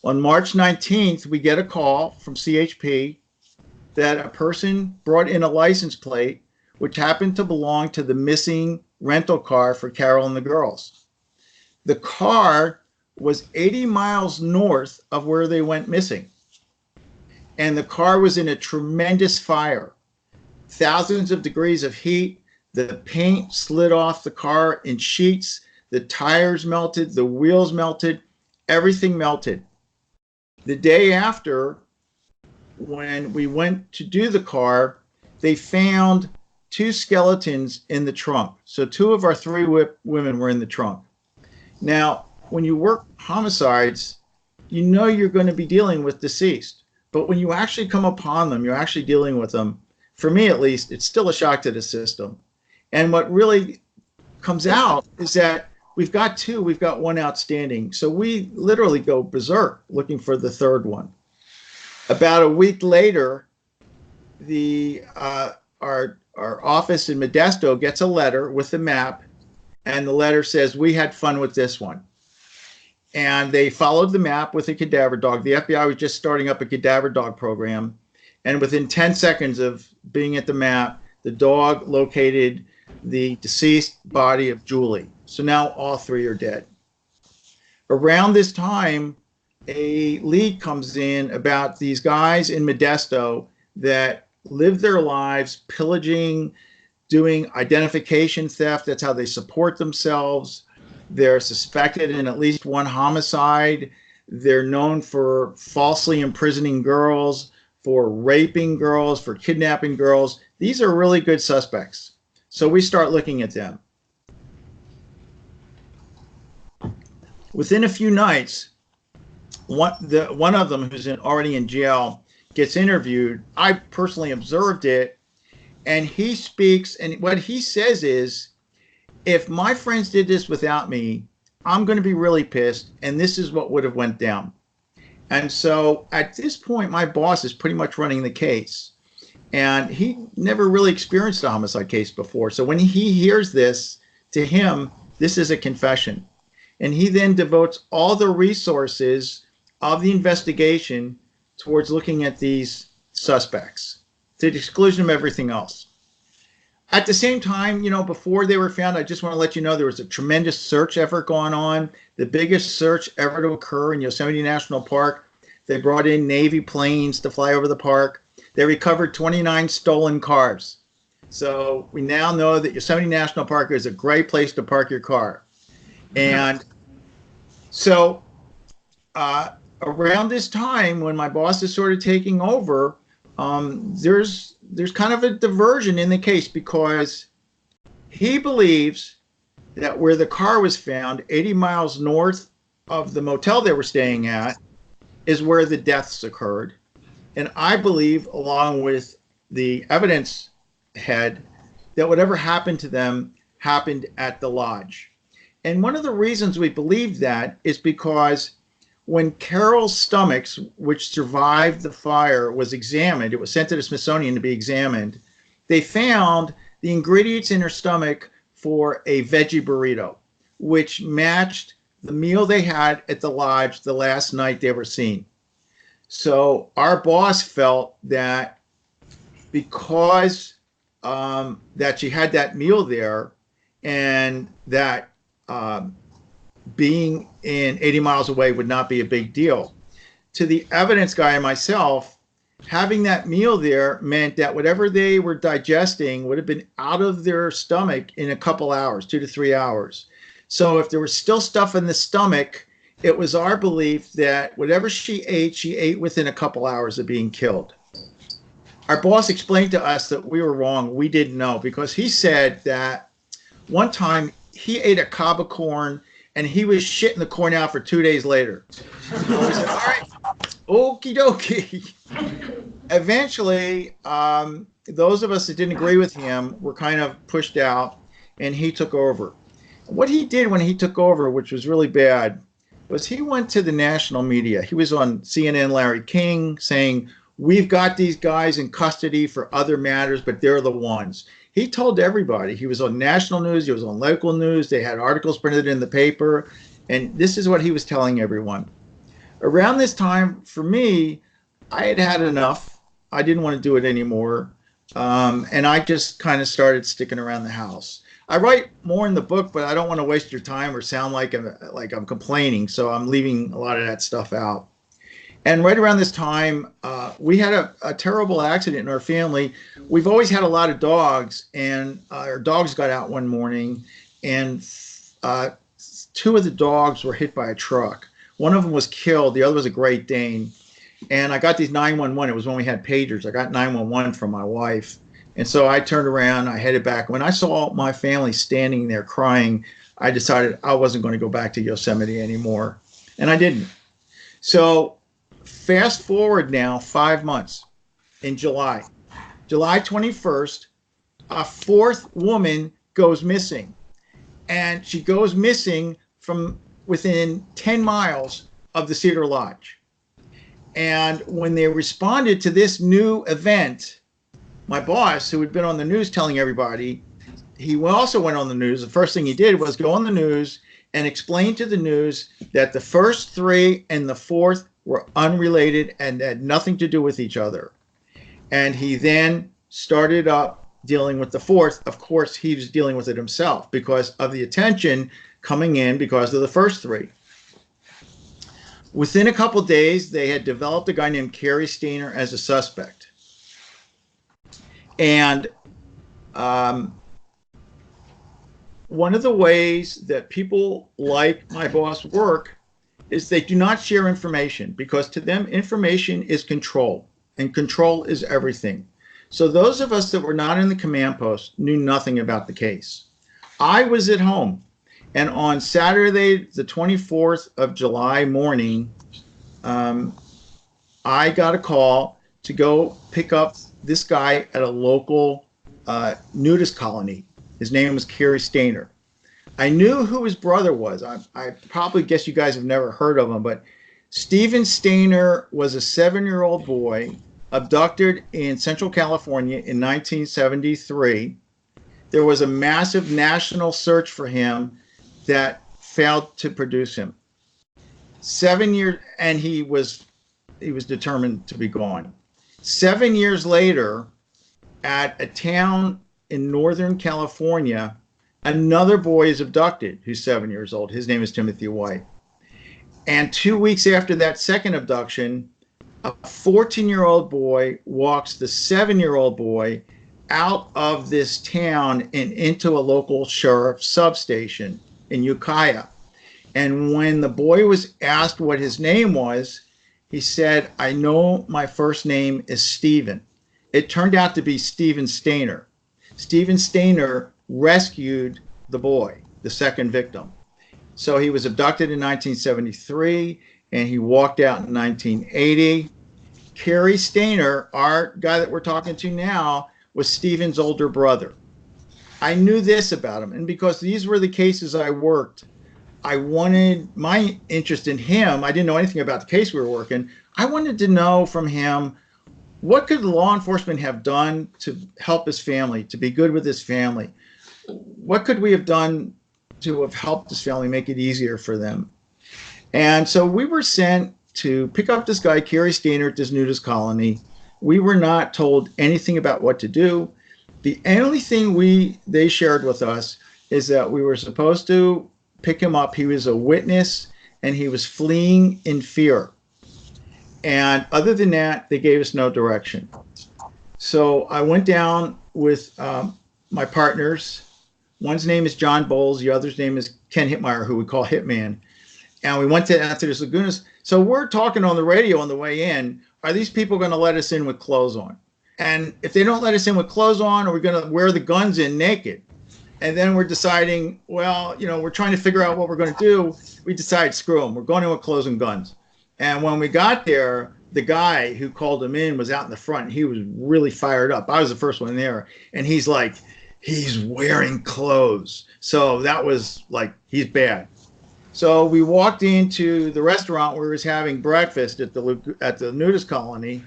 On March 19th, we get a call from CHP that a person brought in a license plate which happened to belong to the missing rental car for Carol and the girls. The car was 80 miles north of where they went missing. And the car was in a tremendous fire. Thousands of degrees of heat. The paint slid off the car in sheets. The tires melted. The wheels melted. Everything melted. The day after, when we went to do the car, they found 2 skeletons in the trunk. So 2 of our 3 women were in the trunk. Now, when you work homicides, you know you're going to be dealing with deceased. But when you actually come upon them, you're actually dealing with them. For me, at least, it's still a shock to the system. And what really comes out is that we've got 2, we've got 1 outstanding. So we literally go berserk looking for the 3rd one. About a week later, our office in Modesto gets a letter with a map, and the letter says, "We had fun with this one." And they followed the map with a cadaver dog. The FBI was just starting up a cadaver dog program. And within 10 seconds of being at the map, the dog located the deceased body of Julie. So now all 3 are dead. Around this time, a lead comes in about these guys in Modesto that live their lives pillaging, doing identification theft. That's how they support themselves. They're suspected in at least 1 homicide. They're known for falsely imprisoning girls, for raping girls, for kidnapping girls. These are really good suspects. So we start looking at them. Within a few nights, one of them who's already in jail gets interviewed. I personally observed it, and he speaks, and what he says is, if my friends did this without me, I'm going to be really pissed, and this is what would have went down. And so at this point, my boss is pretty much running the case, and he never really experienced a homicide case before. So when he hears this, to him, this is a confession. And he then devotes all the resources of the investigation towards looking at these suspects, to the exclusion of everything else. At the same time, before they were found, I just want to let you know there was a tremendous search effort going on, the biggest search ever to occur in Yosemite National Park. They brought in Navy planes to fly over the park. They recovered 29 stolen cars. So we now know that Yosemite National Park is a great place to park your car. And so around this time, when my boss is sort of taking over, there's kind of a diversion in the case, because he believes that where the car was found, 80 miles north of the motel they were staying at, is where the deaths occurred. And I believe, along with the evidence head, that whatever happened to them happened at the lodge. And one of the reasons we believe that is because when Carol's stomach, which survived the fire, was examined, it was sent to the Smithsonian to be examined, they found the ingredients in her stomach for a veggie burrito, which matched the meal they had at the lodge the last night they were seen. So our boss felt that because that she had that meal there, and that being in 80 miles away would not be a big deal. To the evidence guy and myself, having that meal there meant that whatever they were digesting would have been out of their stomach in a couple hours, 2 to 3 hours. So if there was still stuff in the stomach, it was our belief that whatever she ate within a couple hours of being killed. Our boss explained to us that we were wrong. We didn't know, because he said that one time he ate a cob of corn and he was shitting the corn out for 2 days later. So we said, all right, okie dokie. Eventually, those of us that didn't agree with him were kind of pushed out, and he took over. What he did when he took over, which was really bad, was he went to the national media. He was on CNN, Larry King, saying, we've got these guys in custody for other matters, but they're the ones. He told everybody. He was on national news. He was on local news. They had articles printed in the paper. And this is what he was telling everyone. Around this time, for me, I had had enough. I didn't want to do it anymore. And I just kind of started sticking around the house. I write more in the book, but I don't want to waste your time or sound like I'm complaining. So I'm leaving a lot of that stuff out. And right around this time, we had a terrible accident in our family. We've always had a lot of dogs, and our dogs got out one morning, and 2 of the dogs were hit by a truck. One of them was killed. The other was a Great Dane. And I got these 911. It was when we had pagers. I got 911 from my wife. And so I turned around, I headed back. When I saw my family standing there crying, I decided I wasn't going to go back to Yosemite anymore. And I didn't. So fast forward now 5 months. In July 21st, a 4th woman goes missing. And she goes missing from within 10 miles of the Cedar Lodge. And when they responded to this new event, my boss, who had been on the news telling everybody, he also went on the news. The first thing he did was go on the news and explain to the news that the first 3 and the 4th were unrelated and had nothing to do with each other. And he then started up dealing with the 4th. Of course, he was dealing with it himself because of the attention coming in because of the first 3. Within a couple days, they had developed a guy named Cary Stayner as a suspect. And one of the ways that people like my boss work is they do not share information, because to them, information is control, and control is everything. So those of us that were not in the command post knew nothing about the case. I was at home, and on Saturday, the 24th of July morning, I got a call to go pick up this guy at a local nudist colony. His name was Cary Stayner. I knew who his brother was. I probably guess you guys have never heard of him, but Stephen Stayner was a 7-year-old boy abducted in Central California in 1973. There was a massive national search for him that failed to produce him. 7 years, and he was determined to be gone. 7 years later, at a town in Northern California, another boy is abducted who's 7 years old. His name is Timothy White. And 2 weeks after that second abduction, a 14-year-old boy walks the 7-year-old boy out of this town and into a local sheriff's substation in Ukiah. And when the boy was asked what his name was, he said, I know my first name is Stephen. It turned out to be Stephen Stayner. Stephen Stayner rescued the boy, the second victim. So he was abducted in 1973, and he walked out in 1980. Cary Stayner, our guy that we're talking to now, was Stephen's older brother. I knew this about him, and because these were the cases I worked, I wanted my interest in him. I didn't know anything about the case we were working. I wanted to know from him, what could law enforcement have done to help his family, to be good with his family? What could we have done to have helped his family, make it easier for them? And so we were sent to pick up this guy, Cary Stayner, at this nudist colony. We were not told anything about what to do. The only thing they shared with us is that we were supposed to pick him up. He was a witness, and he was fleeing in fear. And other than that, they gave us no direction. So I went down with my partners. One's name is John Bowles. The other's name is Ken Hitmeyer, who we call Hitman. And we went to this Lagunas. So we're talking on the radio on the way in. Are these people going to let us in with clothes on? And if they don't let us in with clothes on, are we going to wear the guns in naked? And then we're deciding, well, we're trying to figure out what we're going to do. We decide, screw them. We're going in with clothes and guns. And when we got there, the guy who called him in was out in the front. He was really fired up. I was the first one there. And he's like, he's wearing clothes. So that was like, he's bad. So we walked into the restaurant where he was having breakfast at the nudist colony.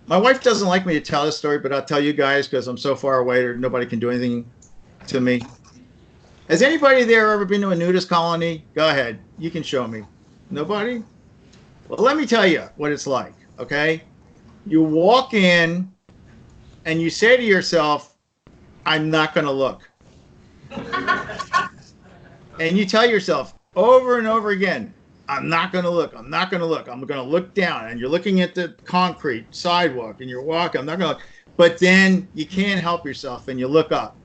My wife doesn't like me to tell this story, but I'll tell you guys because I'm so far away that nobody can do anything to me. Has anybody there ever been to a nudist colony? Go ahead. You can show me. Nobody? Well, let me tell you what it's like, okay? You walk in and you say to yourself, I'm not going to look. And you tell yourself over and over again, I'm not going to look. I'm not going to look. I'm going to look down. And you're looking at the concrete sidewalk and you're walking. I'm not going to look. But then you can't help yourself and you look up.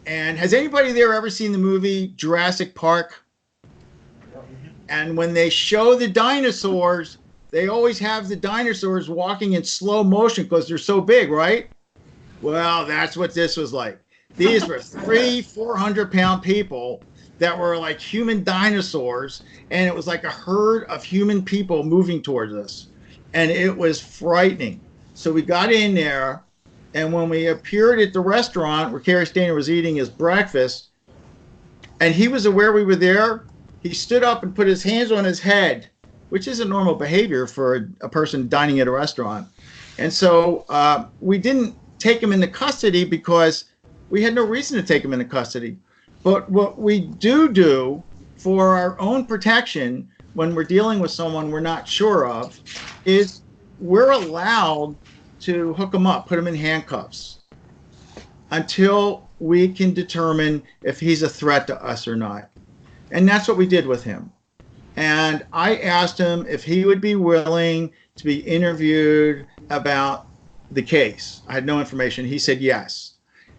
And has anybody there ever seen the movie Jurassic Park? And when they show the dinosaurs, they always have the dinosaurs walking in slow motion because they're so big, right? Well, that's what this was like. These were 400-pound people that were like human dinosaurs, and it was like a herd of human people moving towards us. And it was frightening. So we got in there, and when we appeared at the restaurant where Kerry Stainer was eating his breakfast, and he was aware we were there, he stood up and put his hands on his head, which isn't normal behavior for a person dining at a restaurant. And so we didn't take him into custody because we had no reason to take him into custody. But what we do for our own protection when we're dealing with someone we're not sure of is we're allowed to hook them up, put them in handcuffs until we can determine if he's a threat to us or not. And that's what we did with him. And I asked him if he would be willing to be interviewed about the case. I had no information. He said yes.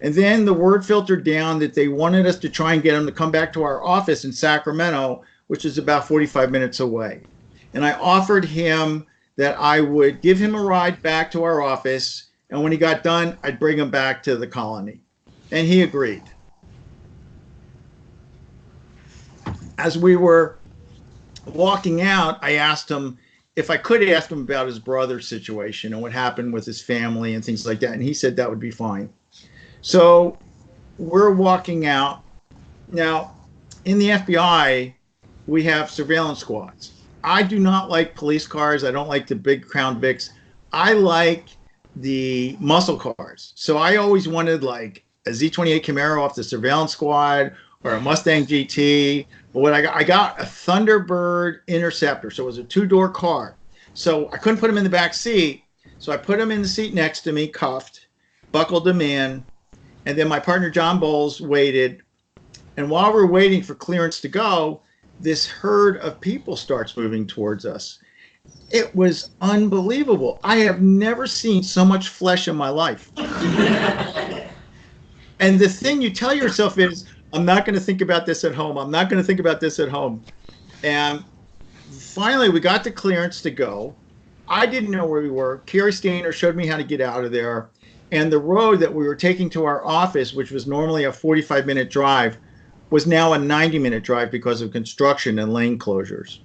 And then the word filtered down that they wanted us to try and get him to come back to our office in Sacramento, which is about 45 minutes away. And I offered him that I would give him a ride back to our office. And when he got done, I'd bring him back to the colony. And he agreed. As we were walking out, I asked him if I could ask him about his brother's situation and what happened with his family and things like that. And he said that would be fine. So we're walking out. Now, in the FBI, we have surveillance squads. I do not like police cars. I don't like the big Crown Vics. I like the muscle cars. So I always wanted like a Z28 Camaro off the surveillance squad or a Mustang GT. But what I got a Thunderbird Interceptor. So it was a two-door car. So I couldn't put him in the back seat. So I put him in the seat next to me, cuffed, buckled him in. And then my partner, John Bowles, waited. And while we're waiting for clearance to go, this herd of people starts moving towards us. It was unbelievable. I have never seen so much flesh in my life. And the thing you tell yourself is, I'm not going to think about this at home. I'm not going to think about this at home. And finally, we got the clearance to go. I didn't know where we were. Kerry Stainer showed me how to get out of there. And the road that we were taking to our office, which was normally a 45-minute drive, was now a 90-minute drive because of construction and lane closures.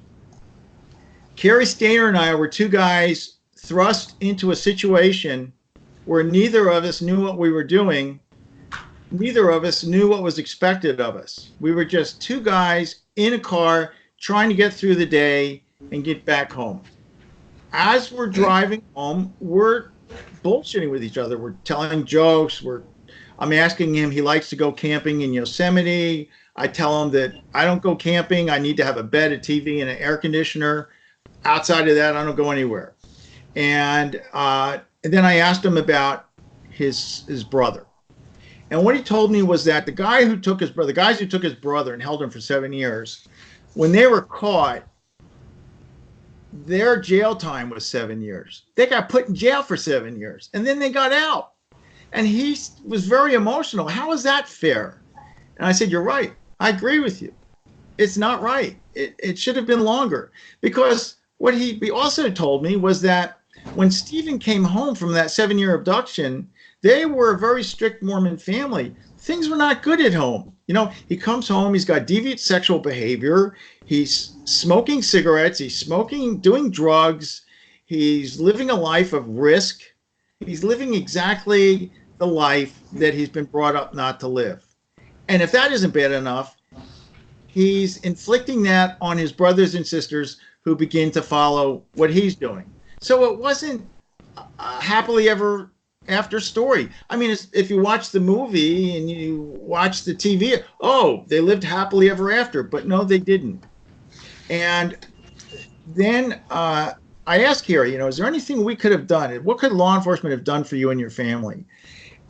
Kerry Stainer and I were two guys thrust into a situation where neither of us knew what we were doing. Neither of us knew what was expected of us. We were just two guys in a car trying to get through the day and get back home. As we're driving home, we're bullshitting with each other. We're telling jokes. I'm asking him, he likes to go camping in Yosemite. I tell him that I don't go camping. I need to have a bed, a TV, and an air conditioner. Outside of that, I don't go anywhere. And then I asked him about his brother. And what he told me was that the guys who took his brother and held him for 7 years, when they were caught, their jail time was 7 years. They got put in jail for 7 years, and then they got out. And he was very emotional. How is that fair? And I said, you're right. I agree with you. It's not right. It should have been longer. Because what he also told me was that when Stephen came home from that 7-year abduction, they were a very strict Mormon family. Things were not good at home. You know, he comes home, he's got deviant sexual behavior, he's smoking cigarettes, doing drugs, he's living a life of risk. He's living exactly the life that he's been brought up not to live. And if that isn't bad enough, he's inflicting that on his brothers and sisters who begin to follow what he's doing. So it wasn't a happily ever after story. I mean, if you watch the movie and you watch the TV, oh, they lived happily ever after, but no, they didn't. And then I asked Harry, is there anything we could have done? What could law enforcement have done for you and your family?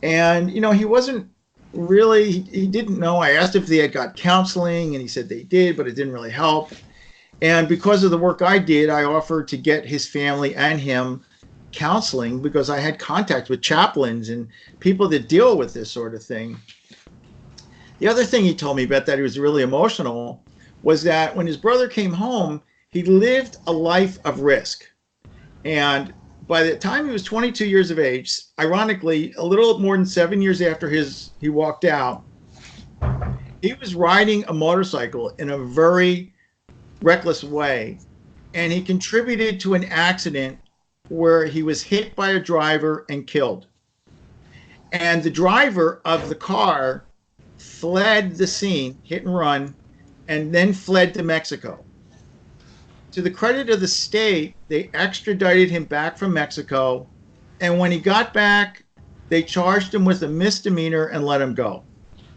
And, he wasn't really, he didn't know. I asked if they had got counseling, and he said they did, but it didn't really help. And because of the work I did, I offered to get his family and him counseling because I had contact with chaplains and people that deal with this sort of thing. The other thing he told me about that he was really emotional was that when his brother came home, he lived a life of risk. And by the time he was 22 years of age, ironically, a little more than 7 years after he walked out, he was riding a motorcycle in a very reckless way. And he contributed to an accident where he was hit by a driver and killed. And the driver of the car fled the scene, hit and run, and then fled to Mexico. To the credit of the state, they extradited him back from Mexico. And when he got back, they charged him with a misdemeanor and let him go.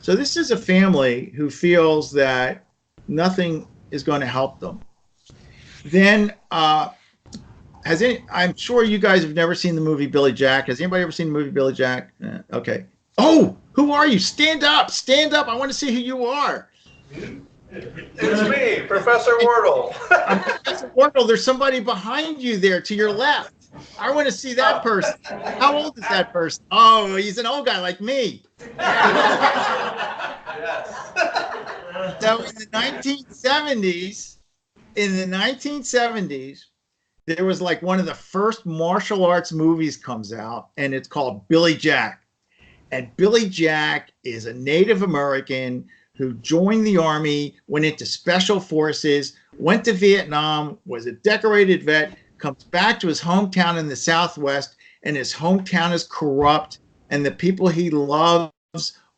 So this is a family who feels that nothing is going to help them. Then, I'm sure you guys have never seen the movie Billy Jack. Has anybody ever seen the movie Billy Jack? Okay. Oh, who are you? Stand up. Stand up. I want to see who you are. It's me, Professor Wardle. Professor Wardle, there's somebody behind you there to your left. I want to see that person. How old is that person? Oh, he's an old guy like me. Yes. So in the 1970s, there was like one of the first martial arts movies comes out, and it's called Billy Jack. And Billy Jack is a Native American who joined the army, went into special forces, went to Vietnam, was a decorated vet, comes back to his hometown in the Southwest, and his hometown is corrupt, and the people he loves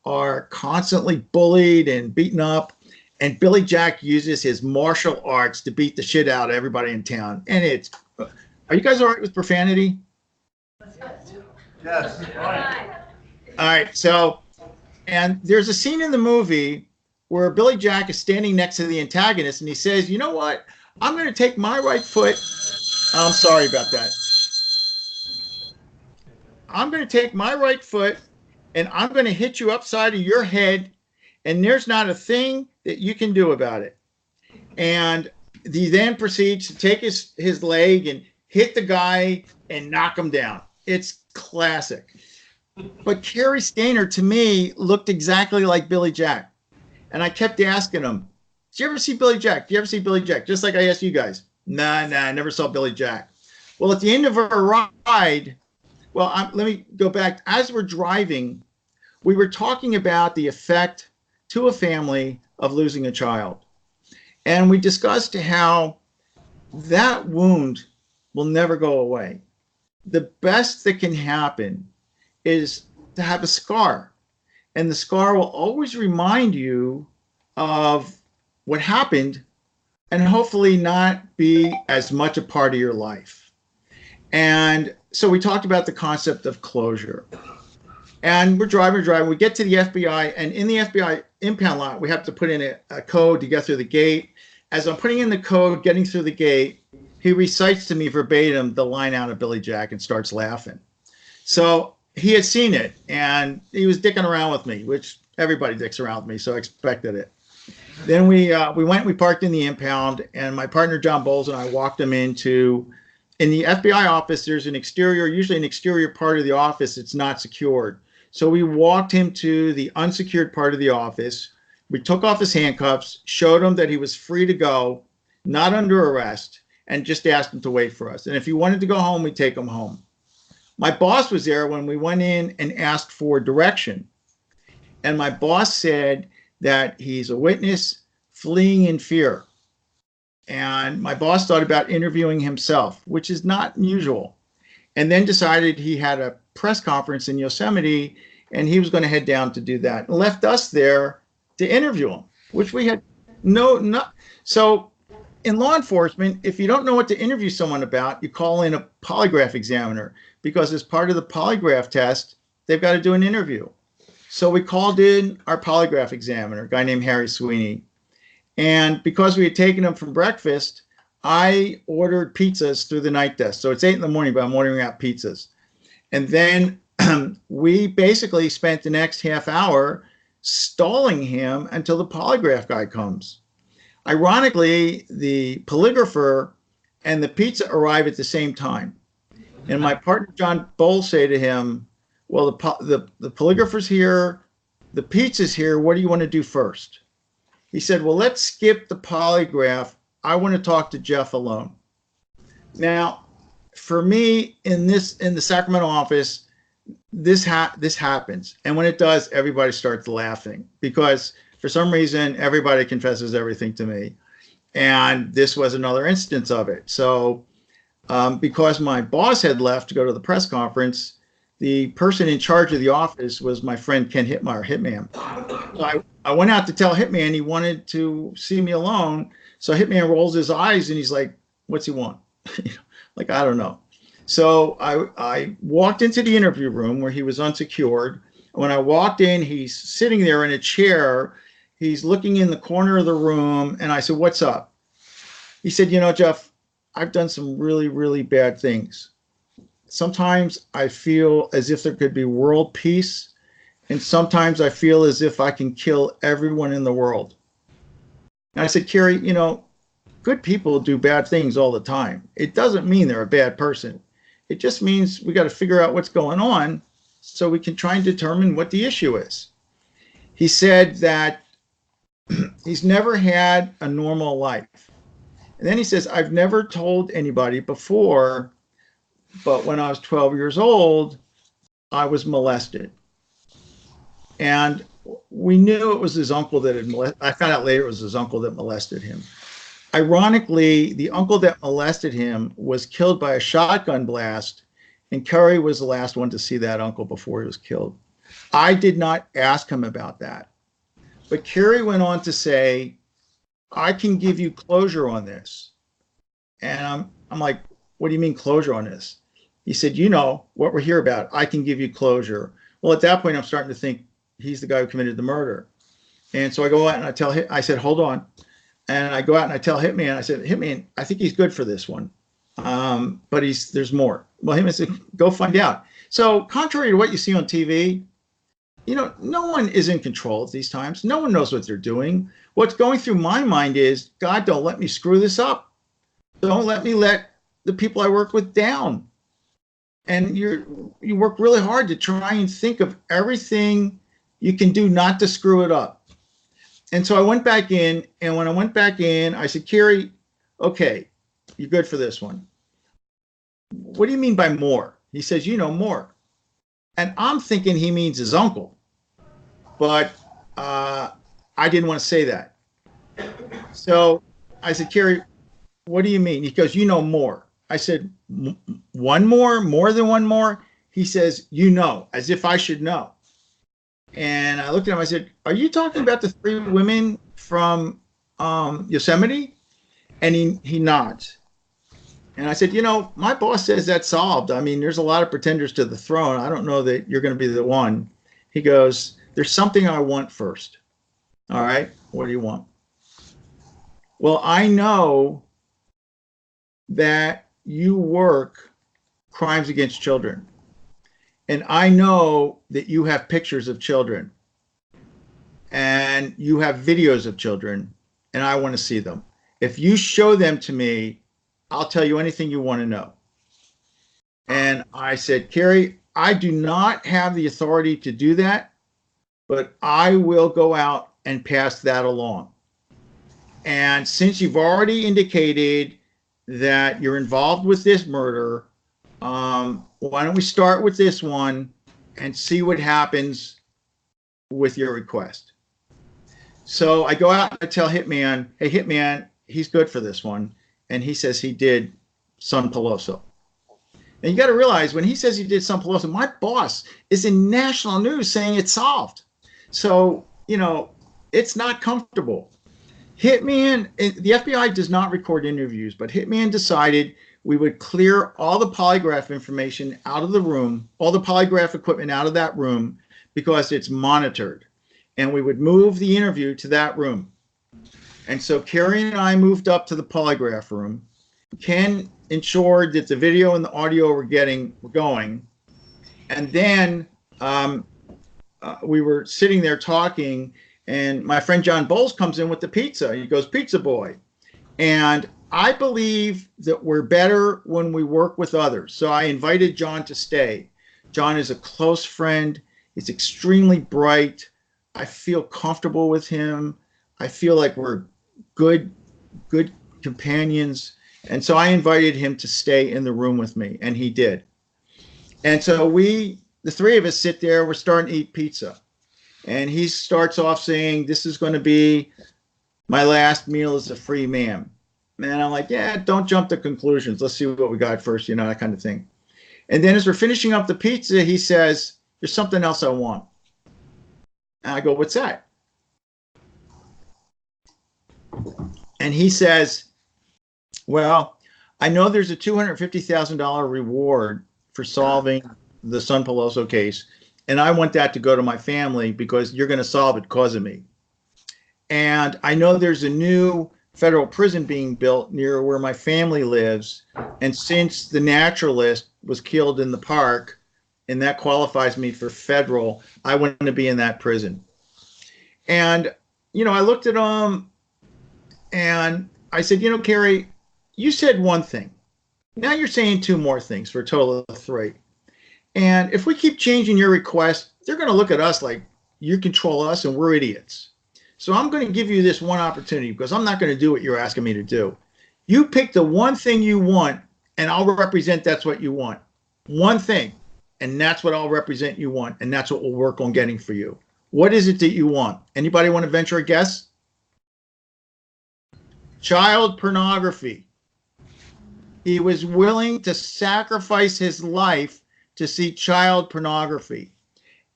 are constantly bullied and beaten up. And Billy Jack uses his martial arts to beat the shit out of everybody in town. And are you guys all right with profanity? Yes. All right, so, and there's a scene in the movie where Billy Jack is standing next to the antagonist, and he says, you know what? I'm going to take my right foot. I'm sorry about that. I'm going to take my right foot, and I'm going to hit you upside of your head, and there's not a thing that you can do about it. And he then proceeds to take his leg and hit the guy and knock him down. It's classic. But Cary Stayner, to me, looked exactly like Billy Jack. And I kept asking him, did you ever see Billy Jack? Do you ever see Billy Jack? Just like I asked you guys. Nah, I never saw Billy Jack. Well, at the end of our ride, let me go back. As we're driving, we were talking about the effect to a family of losing a child. And we discussed how that wound will never go away. The best that can happen is to have a scar. And the scar will always remind you of what happened and hopefully not be as much a part of your life. And so we talked about the concept of closure. And we're driving. We get to the FBI, and in the FBI impound lot, we have to put in a code to get through the gate. As I'm putting in the code, getting through the gate, he recites to me verbatim the line out of Billy Jack and starts laughing. So he had seen it, and he was dicking around with me, which everybody dicks around with me, so I expected it. Then we parked in the impound, and my partner John Bowles and I walked him in the FBI office. There's usually an exterior part of the office. It's not secured. So we walked him to the unsecured part of the office. We took off his handcuffs, showed him that he was free to go, not under arrest, and just asked him to wait for us. And if he wanted to go home, we'd take him home. My boss was there when we went in and asked for direction. And my boss said that he's a witness fleeing in fear. And my boss thought about interviewing himself, which is not unusual, and then decided he had a press conference in Yosemite and he was going to head down to do that, and left us there to interview him, which we had so in law enforcement, if you don't know what to interview someone about, you call in a polygraph examiner, because as part of the polygraph test, they've got to do an interview. So we called in our polygraph examiner, a guy named Harry Sweeney. And because we had taken him from breakfast, I ordered pizzas through the night desk. So it's 8 a.m, but I'm ordering out pizzas. And then we basically spent the next half hour stalling him until the polygraph guy comes. Ironically, the polygrapher and the pizza arrive at the same time. And my partner, John Bowles, say to him, well, the polygrapher's here, the pizza's here, what do you want to do first? He said, well, let's skip the polygraph. I want to talk to Jeff alone. Now, for me, in the Sacramento office, this happens. And when it does, everybody starts laughing, because for some reason, everybody confesses everything to me. And this was another instance of it. So because my boss had left to go to the press conference, the person in charge of the office was my friend Ken Hitman. So I went out to tell Hitman he wanted to see me alone. So Hitman rolls his eyes and he's like, what's he want? Like, I don't know. So I walked into the interview room where he was unsecured. When I walked in, he's sitting there in a chair. He's looking in the corner of the room. And I said, what's up? He said, you know, Jeff, I've done some really, really bad things. Sometimes I feel as if there could be world peace, and sometimes I feel as if I can kill everyone in the world. And I said, Kerry, you know, good people do bad things all the time. It doesn't mean they're a bad person. It just means we got to figure out what's going on so we can try and determine what the issue is. He said that he's never had a normal life. And then he says, I've never told anybody before, but when I was 12 years old, I was molested. And we knew it was his uncle that had molested. I found out later it was his uncle that molested him. Ironically, the uncle that molested him was killed by a shotgun blast, and Kerry was the last one to see that uncle before he was killed. I did not ask him about that. But Kerry went on to say, I can give you closure on this. And I'm like, what do you mean closure on this? He said, you know what we're here about. I can give you closure. Well, at that point, I'm starting to think he's the guy who committed the murder. And so I go out and I said, hold on. And I go out and I tell Hitman, I said, Hitman, I think he's good for this one. But there's more. Well, Hitman said, go find out. So contrary to what you see on TV, you know, no one is in control at these times. No one knows what they're doing. What's going through my mind is, God, don't let me screw this up. Don't let me let the people I work with down. And you work really hard to try and think of everything you can do not to screw it up. And so I went back in, and when I went back in, I said, Kerry, okay, you're good for this one. What do you mean by more? He says, you know, more. And I'm thinking he means his uncle, but I didn't want to say that. So I said, Kerry, what do you mean? He goes, you know, more. I said, one more than one more? He says, you know, as if I should know. And I looked at him, I said, are you talking about the 3 women from Yosemite? And he nods. And I said, you know, my boss says that's solved. I mean, there's a lot of pretenders to the throne. I don't know that you're going to be the one. He goes, there's something I want first. All right, what do you want? Well, I know that you work crimes against children. and I know that you have pictures of children and you have videos of children, and I want to see them. If you show them to me, I'll tell you anything you want to know. And I said, Carrie, I do not have the authority to do that, but I will go out and pass that along. And since you've already indicated that you're involved with this murder, why don't we start with this one and see what happens with your request? So I go out and I tell Hitman, hey, Hitman, he's good for this one. And he says he did Son Peloso. And you got to realize when he says he did Son Peloso, my boss is in national news saying it's solved. So, you know, it's not comfortable. Hitman, the FBI does not record interviews, but Hitman decided we would clear all the polygraph information out of the room, all the polygraph equipment out of that room, because it's monitored. And we would move the interview to that room. And so Carrie and I moved up to the polygraph room. Ken ensured that the video and the audio were going. And then we were sitting there talking, and my friend John Bowles comes in with the pizza. He goes, "Pizza boy." And I believe that we're better when we work with others. So I invited John to stay. John is a close friend. He's extremely bright. I feel comfortable with him. I feel like we're good companions. And so I invited him to stay in the room with me, and he did. And so the three of us sit there, we're starting to eat pizza. And he starts off saying, this is going to be my last meal as a free man. And I'm like, yeah, don't jump to conclusions. Let's see what we got first, you know, that kind of thing. And then as we're finishing up the pizza, he says, there's something else I want. And I go, what's that? And he says, well, I know there's a $250,000 reward for solving the Son Peloso case, and I want that to go to my family because you're going to solve it because of me. And I know there's a new federal prison being built near where my family lives, and since the naturalist was killed in the park, and that qualifies me for federal, I want to be in that prison. And, you know, I looked at him and I said, you know, Carrie, you said one thing. Now you're saying two more things for a total of three. And if we keep changing your request, they're going to look at us like you control us and we're idiots. So I'm going to give you this one opportunity because I'm not going to do what you're asking me to do. You pick the one thing you want and I'll represent that's what you want. One thing. And that's what I'll represent you want. And that's what we'll work on getting for you. What is it that you want? Anybody want to venture a guess? Child pornography. He was willing to sacrifice his life to see child pornography.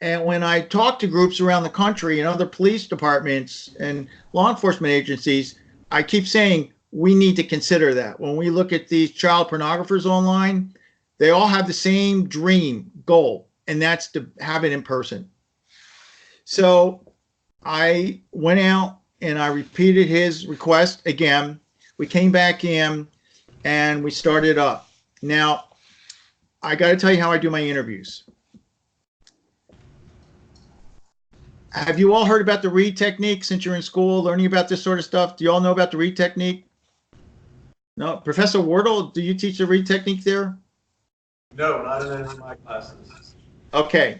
And when I talk to groups around the country and other police departments and law enforcement agencies, I keep saying we need to consider that. When we look at these child pornographers online, they all have the same dream goal, and that's to have it in person. So I went out and I repeated his request again. We came back in and we started up. Now, I got to tell you how I do my interviews. Have you all heard about the read technique since you're in school learning about this sort of stuff? Do you all know about the read technique? No? Professor Wardle, do you teach the read technique there? No, not in any of my classes. Okay.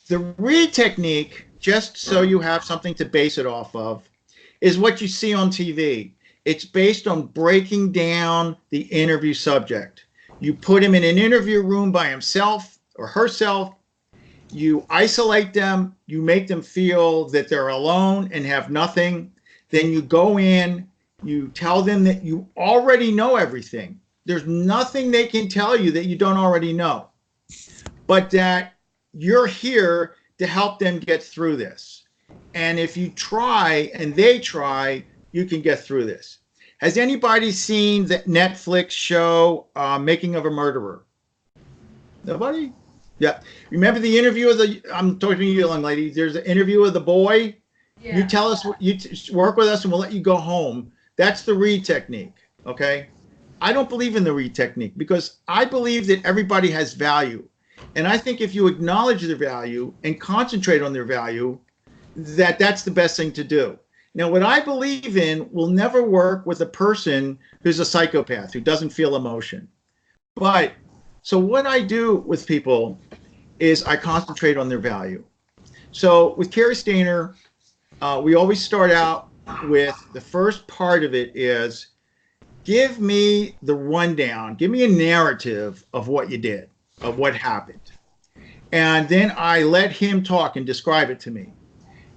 The read technique, just so you have something to base it off of, is what you see on TV. It's based on breaking down the interview subject. You put him in an interview room by himself or herself. You isolate them. You make them feel that they're alone and have nothing. Then you go in. You tell them that you already know everything. There's nothing they can tell you that you don't already know, but that you're here to help them get through this. And if you try and they try, you can get through this. Has anybody seen the Netflix show, Making of a Murderer? Nobody? Yeah. Remember the interview of I'm talking to you, young lady. There's an interview of the boy. Yeah. You tell us, work with us and we'll let you go home. That's the read technique. Okay. I don't believe in the read technique because I believe that everybody has value. And I think if you acknowledge their value and concentrate on their value, that's the best thing to do. Now, what I believe in will never work with a person who's a psychopath, who doesn't feel emotion. But so what I do with people is I concentrate on their value. So with Carrie Stainer, we always start out with the first part of it is give me the rundown, give me a narrative of what you did, of what happened. And then I let him talk and describe it to me.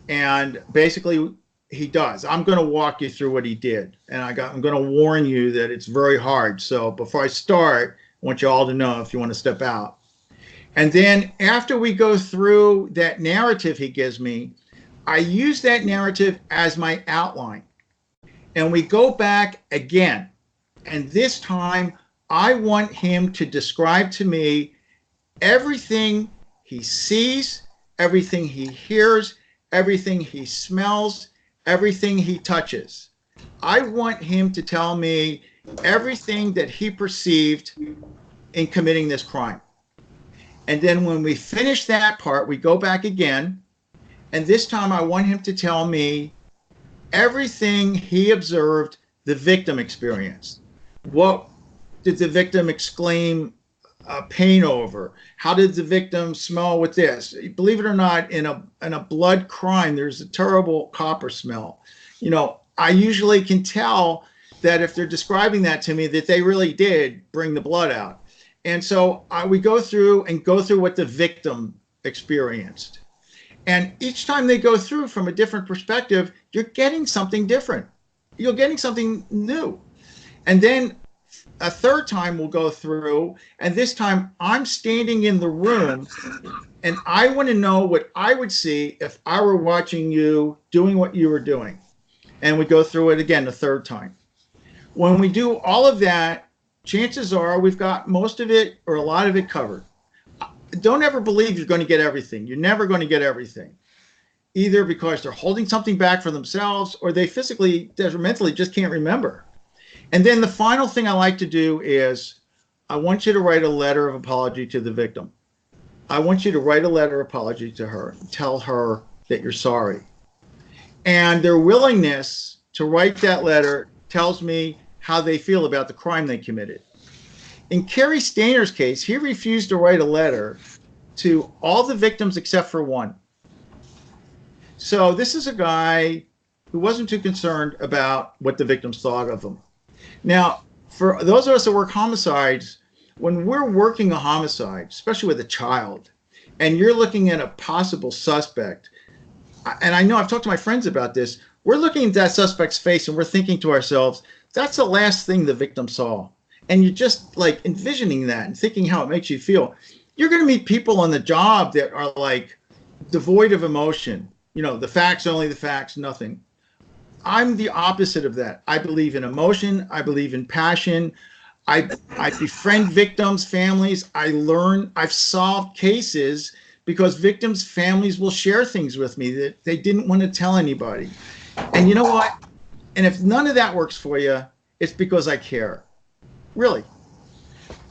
And basically he does. I'm going to walk you through what he did. And I'm going to warn you that it's very hard. So before I start, I want you all to know if you want to step out. And then after we go through that narrative he gives me, I use that narrative as my outline. And we go back again. And this time, I want him to describe to me everything he sees, everything he hears, everything he smells, everything he touches. I want him to tell me everything that he perceived in committing this crime. And then when we finish that part, we go back again. And this time I want him to tell me everything he observed the victim experienced. What did the victim exclaim pain over? How did the victim smell with this? Believe it or not, in a blood crime, there's a terrible copper smell. You know, I usually can tell that if they're describing that to me, that they really did bring the blood out. And so we go through what the victim experienced. And each time they go through from a different perspective, you're getting something different. You're getting something new. And then a third time we'll go through, and this time I'm standing in the room, and I want to know what I would see if I were watching you doing what you were doing. And we go through it again a third time. When we do all of that, chances are we've got most of it or a lot of it covered. Don't ever believe you're going to get everything. You're never going to get everything. Either because they're holding something back for themselves or they physically, mentally just can't remember. And then the final thing I like to do is I want you to write a letter of apology to the victim. I want you to write a letter of apology to her. Tell her that you're sorry. And their willingness to write that letter tells me how they feel about the crime they committed. In Carrie Stainer's case, he refused to write a letter to all the victims except for one. So this is a guy who wasn't too concerned about what the victims thought of him. Now, for those of us that work homicides, when we're working a homicide, especially with a child, and you're looking at a possible suspect, and I know I've talked to my friends about this, we're looking at that suspect's face and we're thinking to ourselves, that's the last thing the victim saw. And you're just like envisioning that and thinking how it makes you feel. You're going to meet people on the job that are like devoid of emotion. You know, the facts, only the facts, nothing. I'm the opposite of that. I believe in emotion. I believe in passion. I befriend victims, families. I've solved cases because victims' families will share things with me that they didn't want to tell anybody. And you know what? And if none of that works for you, it's because I care. Really.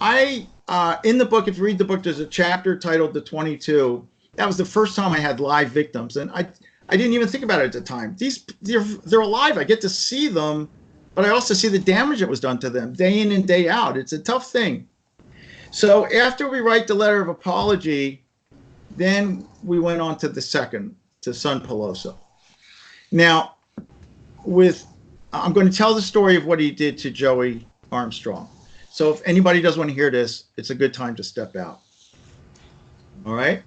In the book, if you read the book, there's a chapter titled The 22. That was the first time I had live victims. And I didn't even think about it at the time. They're alive. I get to see them, but I also see the damage that was done to them day in and day out. It's a tough thing. So after we write the letter of apology, then we went on to the second, to Son Peloso. Now, I'm going to tell the story of what he did to Joey Armstrong. So if anybody does want to hear this, it's a good time to step out. All right?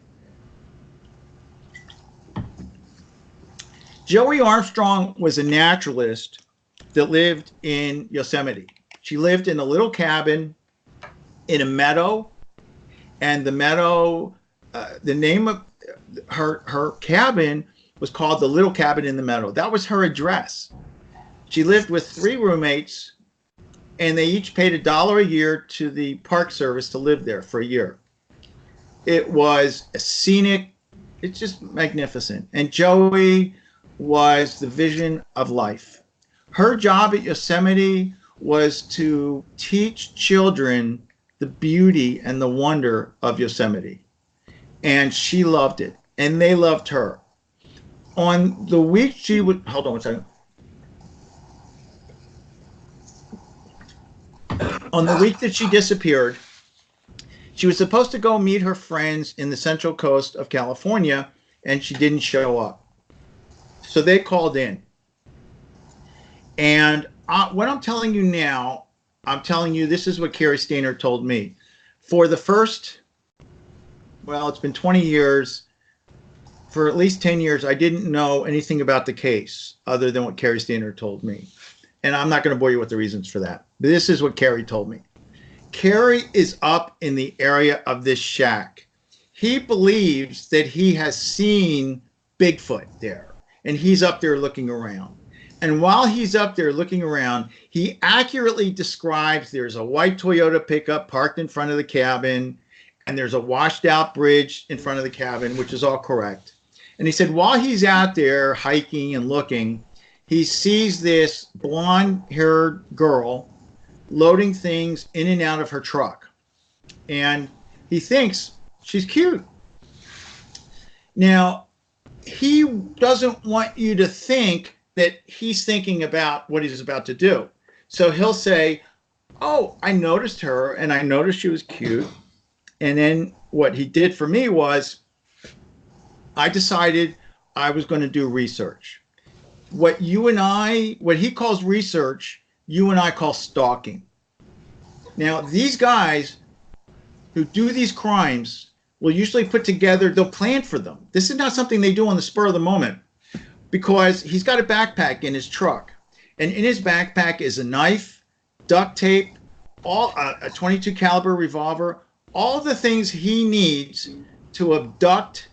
Joey Armstrong was a naturalist that lived in Yosemite. She lived in a little cabin in a meadow, and the meadow, the name of her cabin was called the Little Cabin in the Meadow. That was her address. She lived with 3 roommates, and they each paid $1 a year to the Park Service to live there for a year. It was a scenic, it's just magnificent. And Joey was the vision of life. Her job at Yosemite was to teach children the beauty and the wonder of Yosemite. and she loved it, and they loved her. On the week she would, hold on one second. On the week that she disappeared, she was supposed to go meet her friends in the Central Coast of California, and she didn't show up. So they called in. And what I'm telling you now, I'm telling you, this is what Carrie Stainer told me. For the first, well, it's been 20 years. For at least 10 years, I didn't know anything about the case other than what Carrie Stainer told me. And I'm not going to bore you with the reasons for that. But this is what Carrie told me. Carrie is up in the area of this shack. He believes that he has seen Bigfoot there, and he's up there looking around. And while he's up there looking around, he accurately describes there's a white Toyota pickup parked in front of the cabin, and there's a washed out bridge in front of the cabin, which is all correct. And he said while he's out there hiking and looking, he sees this blonde-haired girl loading things in and out of her truck. And he thinks she's cute. Now, he doesn't want you to think that he's thinking about what he's about to do. So he'll say, oh, I noticed her and I noticed she was cute. And then what he did for me was I decided I was going to do research. What he calls research, you and I call stalking. Now, these guys who do these crimes will usually put together, they'll plan for them. This is not something they do on the spur of the moment, because he's got a backpack in his truck. And in his backpack is a knife, duct tape, a 22 caliber revolver, all the things he needs to abduct,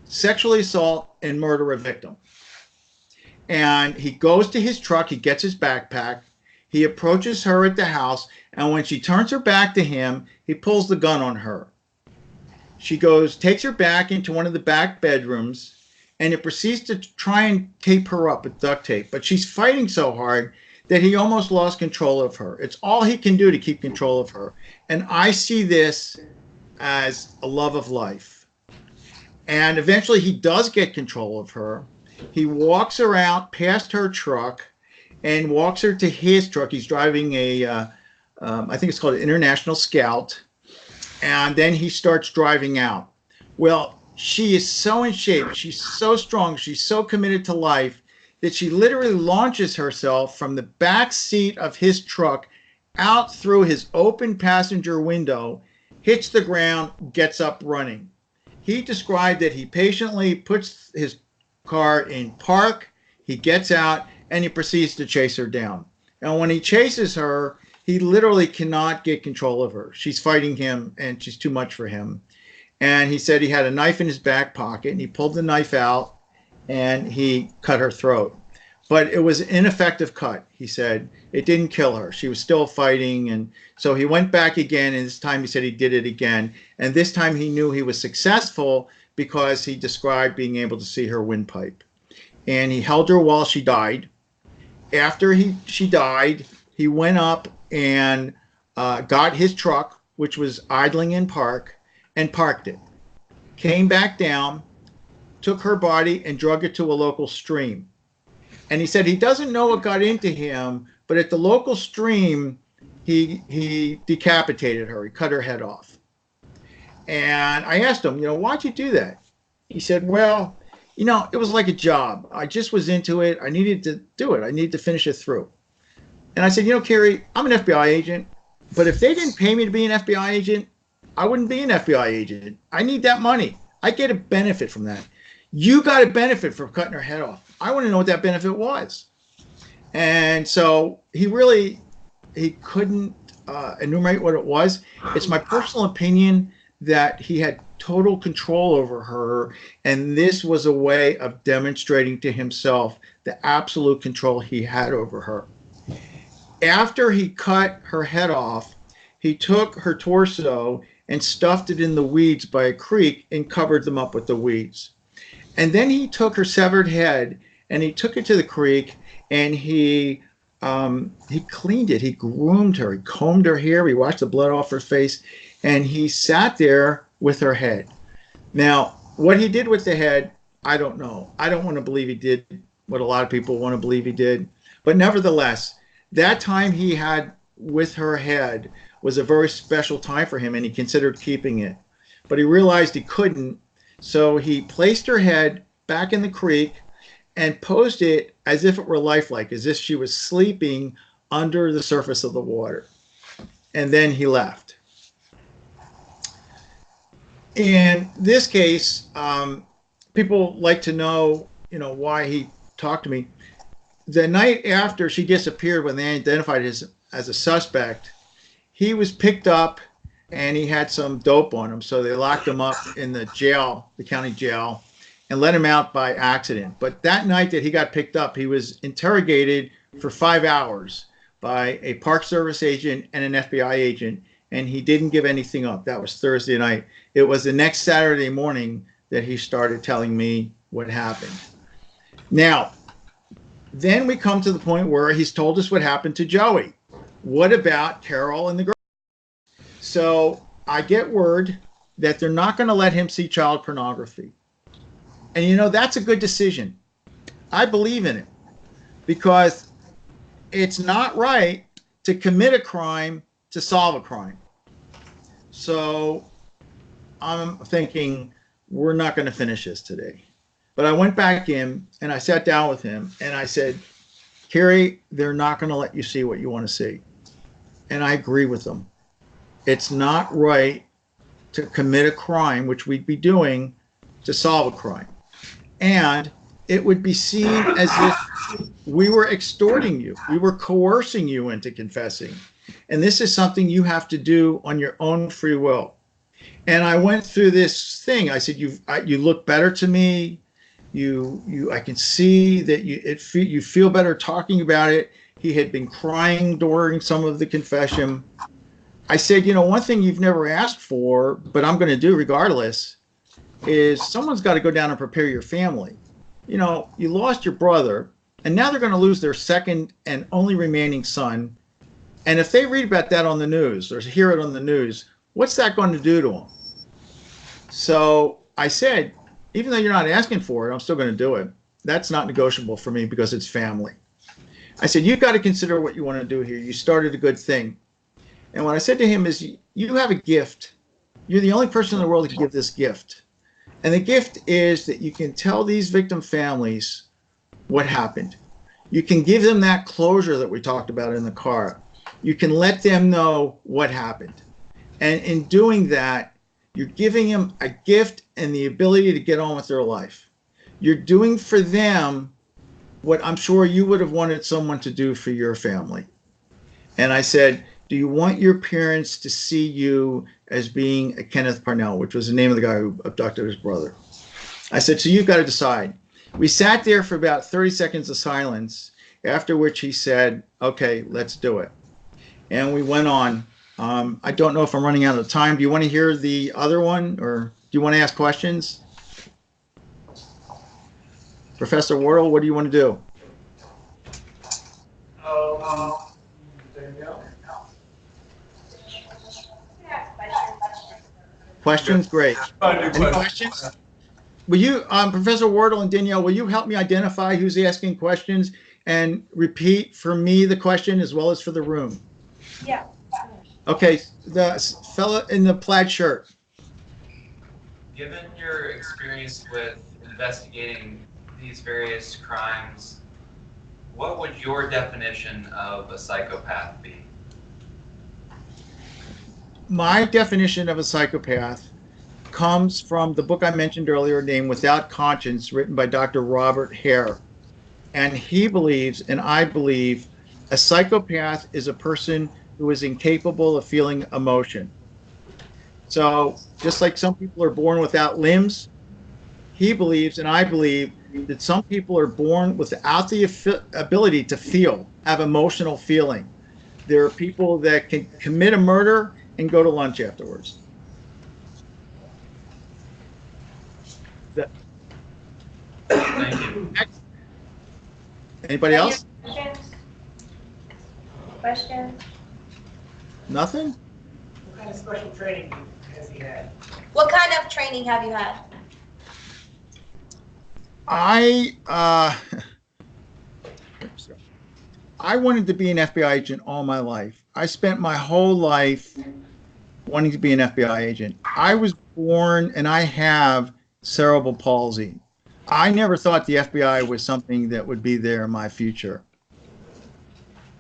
sexually assault, and murder a victim. And he goes to his truck, he gets his backpack, he approaches her at the house, and when she turns her back to him, he pulls the gun on her. She takes her back into one of the back bedrooms, and it proceeds to try and tape her up with duct tape. But she's fighting so hard that he almost lost control of her. It's all he can do to keep control of her. And I see this as a love of life. And eventually he does get control of her. He walks her out past her truck and walks her to his truck. He's driving I think it's called an International Scout. And then he starts driving out. Well, she is so in shape. She's so strong. She's so committed to life that she literally launches herself from the back seat of his truck out through his open passenger window, hits the ground, gets up running. He described that he patiently puts his car in park, he gets out, and he proceeds to chase her down. And when he chases her, he literally cannot get control of her. She's fighting him, and she's too much for him. And he said he had a knife in his back pocket, and he pulled the knife out, and he cut her throat. But it was an ineffective cut, he said. It didn't kill her. She was still fighting, and so he went back again, and this time he said he did it again. And this time he knew he was successful because he described being able to see her windpipe. And he held her while she died. After she died, he went up and got his truck, which was idling in park, and parked it. Came back down, took her body and drug it to a local stream. And he said he doesn't know what got into him, but at the local stream, he decapitated her. He cut her head off. And I asked him, why'd you do that? He said, well, it was like a job. I just was into it. I needed to do it. I needed to finish it through. And I said, Carrie, I'm an FBI agent, but if they didn't pay me to be an FBI agent, I wouldn't be an FBI agent. I need that money. I get a benefit from that. You got a benefit from cutting her head off. I want to know what that benefit was. And so he couldn't enumerate what it was. It's my personal opinion that he had total control over her, and this was a way of demonstrating to himself the absolute control he had over her. After he cut her head off, he took her torso and stuffed it in the weeds by a creek and covered them up with the weeds. And then he took her severed head and he took it to the creek and he cleaned it. He groomed her. He combed her hair. He washed the blood off her face. And he sat there with her head. Now, what he did with the head, I don't know. I don't want to believe he did what a lot of people want to believe he did. But nevertheless, that time he had with her head was a very special time for him, and he considered keeping it. But he realized he couldn't, so he placed her head back in the creek and posed it as if it were lifelike, as if she was sleeping under the surface of the water. And then he left. In this case, people like to know, why he talked to me. The night after she disappeared, when they identified him as a suspect, he was picked up and he had some dope on him. So they locked him up in the jail, the county jail, and let him out by accident. But that night that he got picked up, he was interrogated for 5 hours by a Park Service agent and an FBI agent, and he didn't give anything up. That was Thursday night. It was the next Saturday morning that he started telling me what happened. Now, then we come to the point where he's told us what happened to Joey. What about Carol and the girl? So I get word that they're not going to let him see child pornography. And that's a good decision. I believe in it because it's not right to commit a crime to solve a crime. So I'm thinking we're not going to finish this today. But I went back in and I sat down with him and I said, Carrie, they're not going to let you see what you want to see. And I agree with them. It's not right to commit a crime, which we'd be doing, to solve a crime. And it would be seen as if we were extorting you. We were coercing you into confessing. And this is something you have to do on your own free will. And I went through this thing. I said, you look better to me. I can see that you feel better talking about it. He had been crying during some of the confession. I said, one thing you've never asked for, but I'm going to do regardless, is someone's got to go down and prepare your family. You lost your brother, and now they're going to lose their second and only remaining son. And if they read about that on the news or hear it on the news, what's that going to do to them? So I said, even though you're not asking for it, I'm still going to do it. That's not negotiable for me because it's family. I said, you've got to consider what you want to do here. You started a good thing. And what I said to him is, you have a gift. You're the only person in the world that can give this gift. And the gift is that you can tell these victim families what happened. You can give them that closure that we talked about in the car. You can let them know what happened. And in doing that, you're giving them a gift and the ability to get on with their life. You're doing for them what I'm sure you would have wanted someone to do for your family. And I said, do you want your parents to see you as being a Kenneth Parnell, which was the name of the guy who abducted his brother? I said, so you've got to decide. We sat there for about 30 seconds of silence, after which he said, okay, let's do it. And we went on. I don't know if I'm running out of time. Do you want to hear the other one, or do you want to ask questions? Professor Wardle, what do you want to do? Danielle? Questions? Great. Any Any questions? Will you, Professor Wardle and Danielle, will you help me identify who's asking questions and repeat for me the question as well as for the room? Yeah. Okay, the fella in the plaid shirt. Given your experience with investigating these various crimes, what would your definition of a psychopath be? My definition of a psychopath comes from the book I mentioned earlier named Without Conscience, written by Dr. Robert Hare. And he believes, and I believe, a psychopath is a person who is incapable of feeling emotion. So just like some people are born without limbs, he believes, and I believe, that some people are born without the ability to feel, have emotional feeling. There are people that can commit a murder and go to lunch afterwards. Thank you. Anybody else? Questions? Nothing? What kind of special training has he had? What kind kind of training have you had? I wanted to be an FBI agent all my life. I spent my whole life wanting to be an FBI agent. I was born and I have cerebral palsy. I never thought the FBI was something that would be there in my future.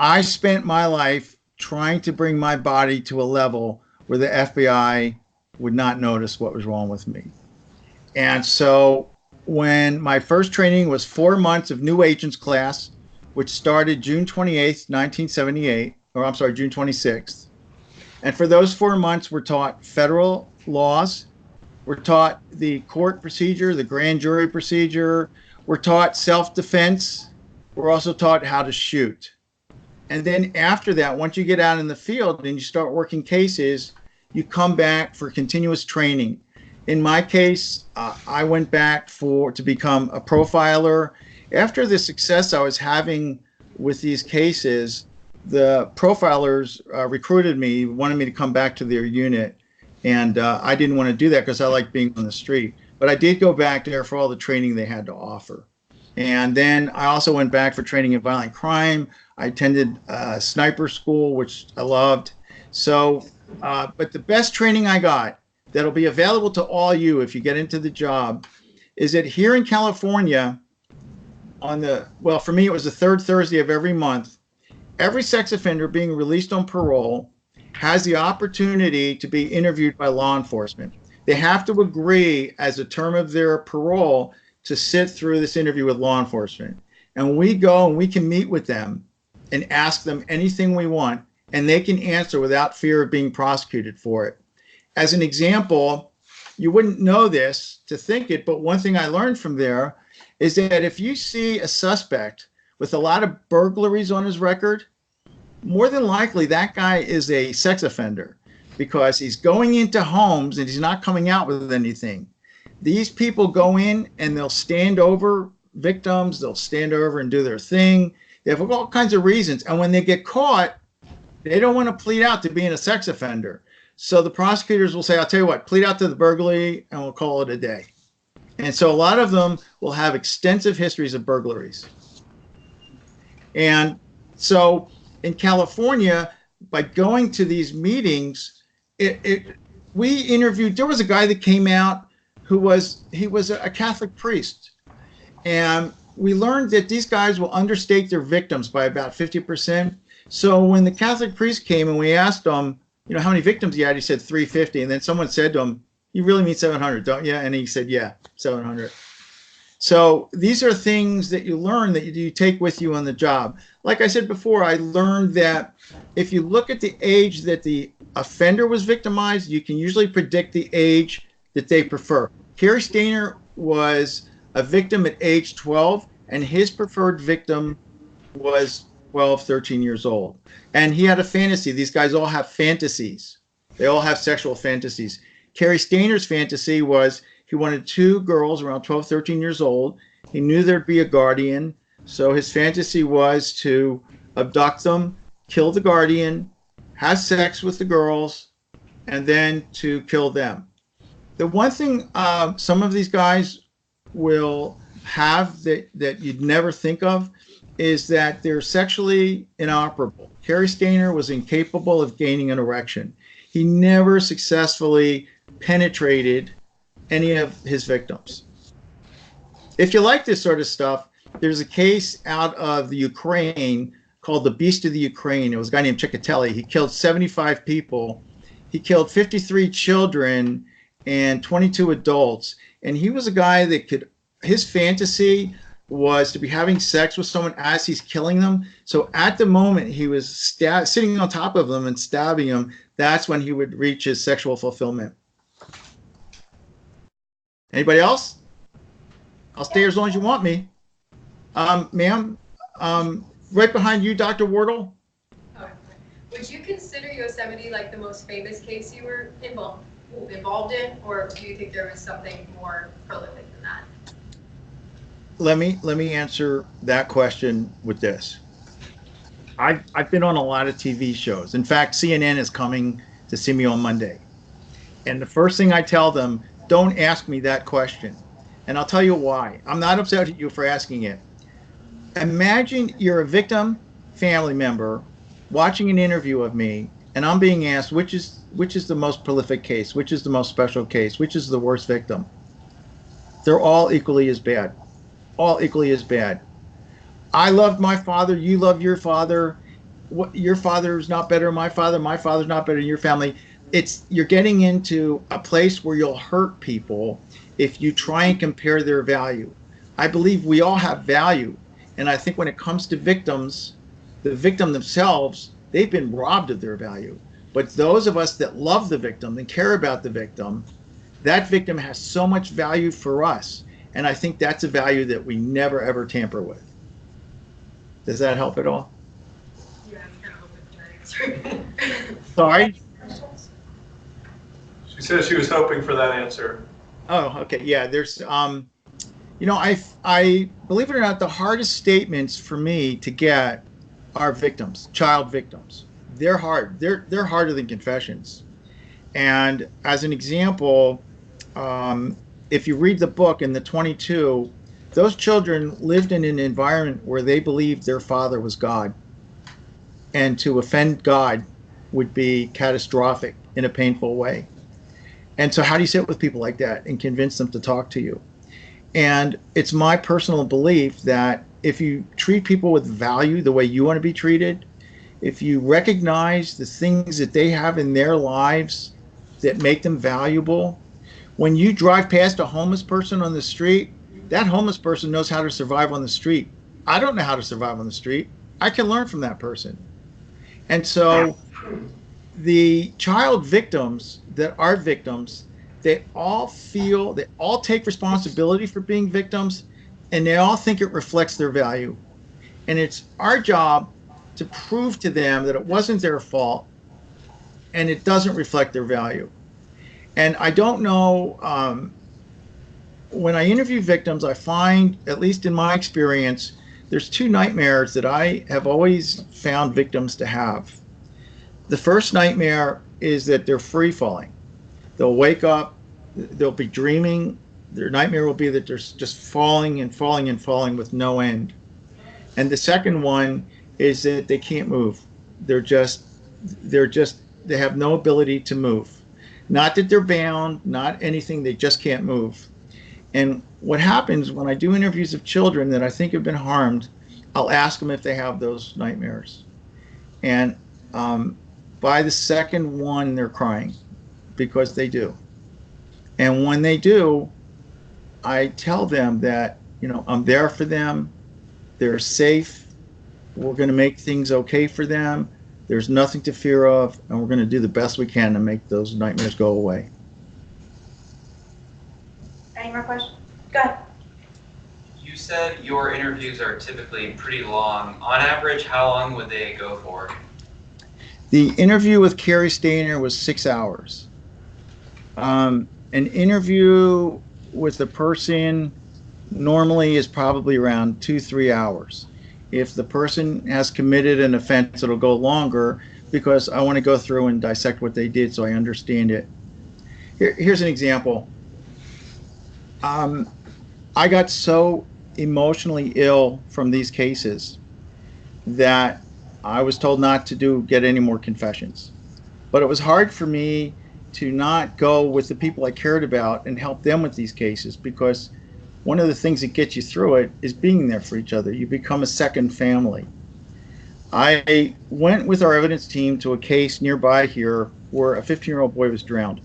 I spent my life trying to bring my body to a level where the FBI would not notice what was wrong with me. And so when my first training was 4 months of new agents class, which started June 28th, 1978, or I'm sorry, June 26th. And for those 4 months, we're taught federal laws. We're taught the court procedure, the grand jury procedure. We're taught self-defense. We're also taught how to shoot. And then after that, once you get out in the field and you start working cases, you come back for continuous training. In my case, I went back to become a profiler. After the success I was having with these cases, the profilers recruited me, wanted me to come back to their unit. And I didn't want to do that because I like being on the street. But I did go back there for all the training they had to offer. And then I also went back for training in violent crime. I attended sniper school, which I loved. So, but the best training I got that'll be available to all you if you get into the job is that here in California, for me, it was the third Thursday of every month, every sex offender being released on parole has the opportunity to be interviewed by law enforcement. They have to agree as a term of their parole to sit through this interview with law enforcement. And we go and we can meet with them and ask them anything we want, and they can answer without fear of being prosecuted for it. As an example, you wouldn't know this to think it, but one thing I learned from there is that if you see a suspect with a lot of burglaries on his record, more than likely that guy is a sex offender because he's going into homes and he's not coming out with anything. These people go in and they'll stand over victims, they'll stand over and do their thing. They have all kinds of reasons. And when they get caught, they don't want to plead out to being a sex offender. So the prosecutors will say, I'll tell you what, plead out to the burglary and we'll call it a day. And so a lot of them will have extensive histories of burglaries. And so in California, by going to these meetings, we interviewed, there was a guy that came out he was a Catholic priest. And we learned that these guys will understate their victims by about 50%. So when the Catholic priest came and we asked him, how many victims he had, he said 350. And then someone said to him, you really mean 700, don't you? And he said, yeah, 700. So these are things that you learn that you take with you on the job. Like I said before, I learned that if you look at the age that the offender was victimized, you can usually predict the age that they prefer. Kerry Stainer was a victim at age 12, and his preferred victim was 12, 13 years old. And he had a fantasy. These guys all have fantasies. They all have sexual fantasies. Kerry Stainer's fantasy was he wanted 2 girls around 12, 13 years old. He knew there'd be a guardian. So his fantasy was to abduct them, kill the guardian, have sex with the girls, and then to kill them. The one thing some of these guys will have that you'd never think of is that they're sexually inoperable. Kerry Stainer was incapable of gaining an erection. He never successfully penetrated any of his victims. If you like this sort of stuff, there's a case out of the Ukraine called the Beast of the Ukraine. It was a guy named Chikatelli. He killed 75 people. He killed 53 children and 22 adults. And he was a guy that his fantasy was to be having sex with someone as he's killing them. So at the moment he was sitting on top of them and stabbing them, that's when he would reach his sexual fulfillment. Anybody else? I'll stay here as long as you want me. Ma'am, right behind you, Dr. Wardle. Okay. Would you consider Yosemite like the most famous case you were involved in, or do you think there was something more prolific than that? Let me answer that question with this. I've been on a lot of TV shows. In fact, CNN is coming to see me on Monday. And the first thing I tell them, don't ask me that question. And I'll tell you why. I'm not upset at you for asking it. Imagine you're a victim family member watching an interview of me, and I'm being asked which is the most prolific case, which is the most special case, which is the worst victim. They're all equally as bad. All equally as bad. I loved my father, you love your father. Your father is not better than my father's not better than your family. You're getting into a place where you'll hurt people if you try and compare their value. I believe we all have value. And I think when it comes to victims, the victim themselves, they've been robbed of their value. But those of us that love the victim and care about the victim, that victim has so much value for us. And I think that's a value that we never, ever tamper with. Does that help at all? Yeah, I'm kind of hoping for that answer. Sorry? She says she was hoping for that answer. Oh, okay. Yeah, there's, I believe it or not, the hardest statements for me to get are victims, child victims. They're hard. They're harder than confessions. And as an example, if you read the book in the 22, those children lived in an environment where they believed their father was God. And to offend God would be catastrophic in a painful way. And so how do you sit with people like that and convince them to talk to you? And it's my personal belief that if you treat people with value the way you want to be treated, if you recognize the things that they have in their lives that make them valuable, when you drive past a homeless person on the street, that homeless person knows how to survive on the street. I don't know how to survive on the street. I can learn from that person. And so the child victims that are victims, they all take responsibility for being victims, and they all think it reflects their value. And it's our job to prove to them that it wasn't their fault and it doesn't reflect their value. And I don't know, when I interview victims, I find, at least in my experience, there's two nightmares that I have always found victims to have. The first nightmare is that they're free falling. They'll wake up, they'll be dreaming. Their nightmare will be that they're just falling and falling and falling with no end. And the second one is that they can't move. They have no ability to move. Not that they're bound, not anything, they just can't move. And what happens when I do interviews of children that I think have been harmed, I'll ask them if they have those nightmares. And by the second one, they're crying because they do. And when they do, I tell them that, I'm there for them. They're safe. We're going to make things okay for them. There's nothing to fear of, and we're going to do the best we can to make those nightmares go away. Any more questions? Go ahead. You said your interviews are typically pretty long. On average, how long would they go for? The interview with Carrie Stainer was 6 hours. An interview with a person normally is probably around 2-3 hours. If the person has committed an offense, it'll go longer because I want to go through and dissect what they did so I understand it. Here's an example. I got so emotionally ill from these cases that I was told not to get any more confessions. But it was hard for me to not go with the people I cared about and help them with these cases, because one of the things that gets you through it is being there for each other. You become a second family. I went with our evidence team to a case nearby here where a 15-year-old boy was drowned.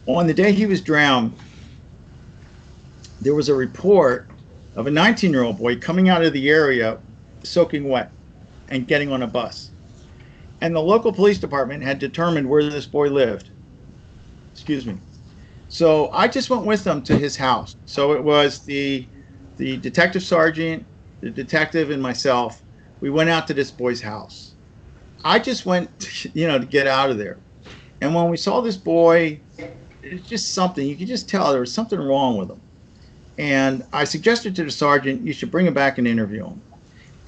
On the day he was drowned, there was a report of a 19-year-old boy coming out of the area soaking wet and getting on a bus. And the local police department had determined where this boy lived. Excuse me. So I just went with them to his house. So it was the detective sergeant, the detective, and myself. We went out to this boy's house. I just went, to get out of there. And when we saw this boy, it's just something, you could just tell there was something wrong with him. And I suggested to the sergeant, you should bring him back and interview him.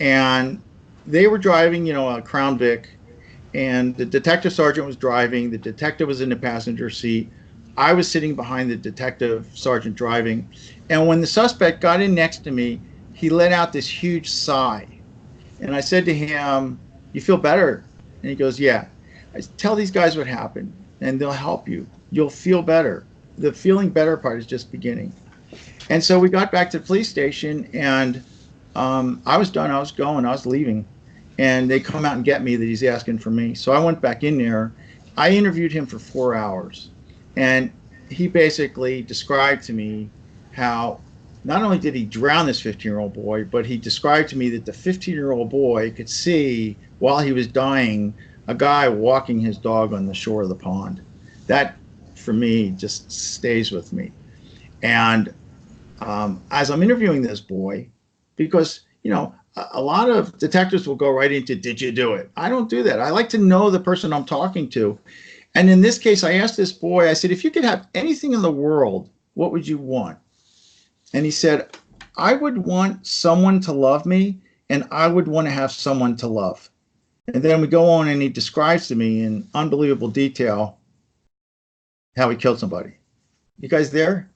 And they were driving, a Crown Vic, and the detective sergeant was driving. The detective was in the passenger seat. I was sitting behind the detective sergeant driving. And when the suspect got in next to me, he let out this huge sigh. And I said to him, "You feel better?" And he goes, "Yeah." I said, "Tell these guys what happened and they'll help you. You'll feel better." The feeling better part is just beginning. And so we got back to the police station, and I was done. I was going. I was leaving. And they come out and get me that he's asking for me. So I went back in there. I interviewed him for 4 hours. And he basically described to me how not only did he drown this 15-year-old boy, but he described to me that the 15-year-old boy could see, while he was dying, a guy walking his dog on the shore of the pond. That, for me, just stays with me. And as I'm interviewing this boy, because, you know, a lot of detectives will go right into, "Did you do it?" I don't do that. I like to know the person I'm talking to. And in this case, I asked this boy, I said, "If you could have anything in the world, what would you want?" And he said, "I would want someone to love me, and I would want to have someone to love." And then we go on and he describes to me in unbelievable detail how he killed somebody. You guys there?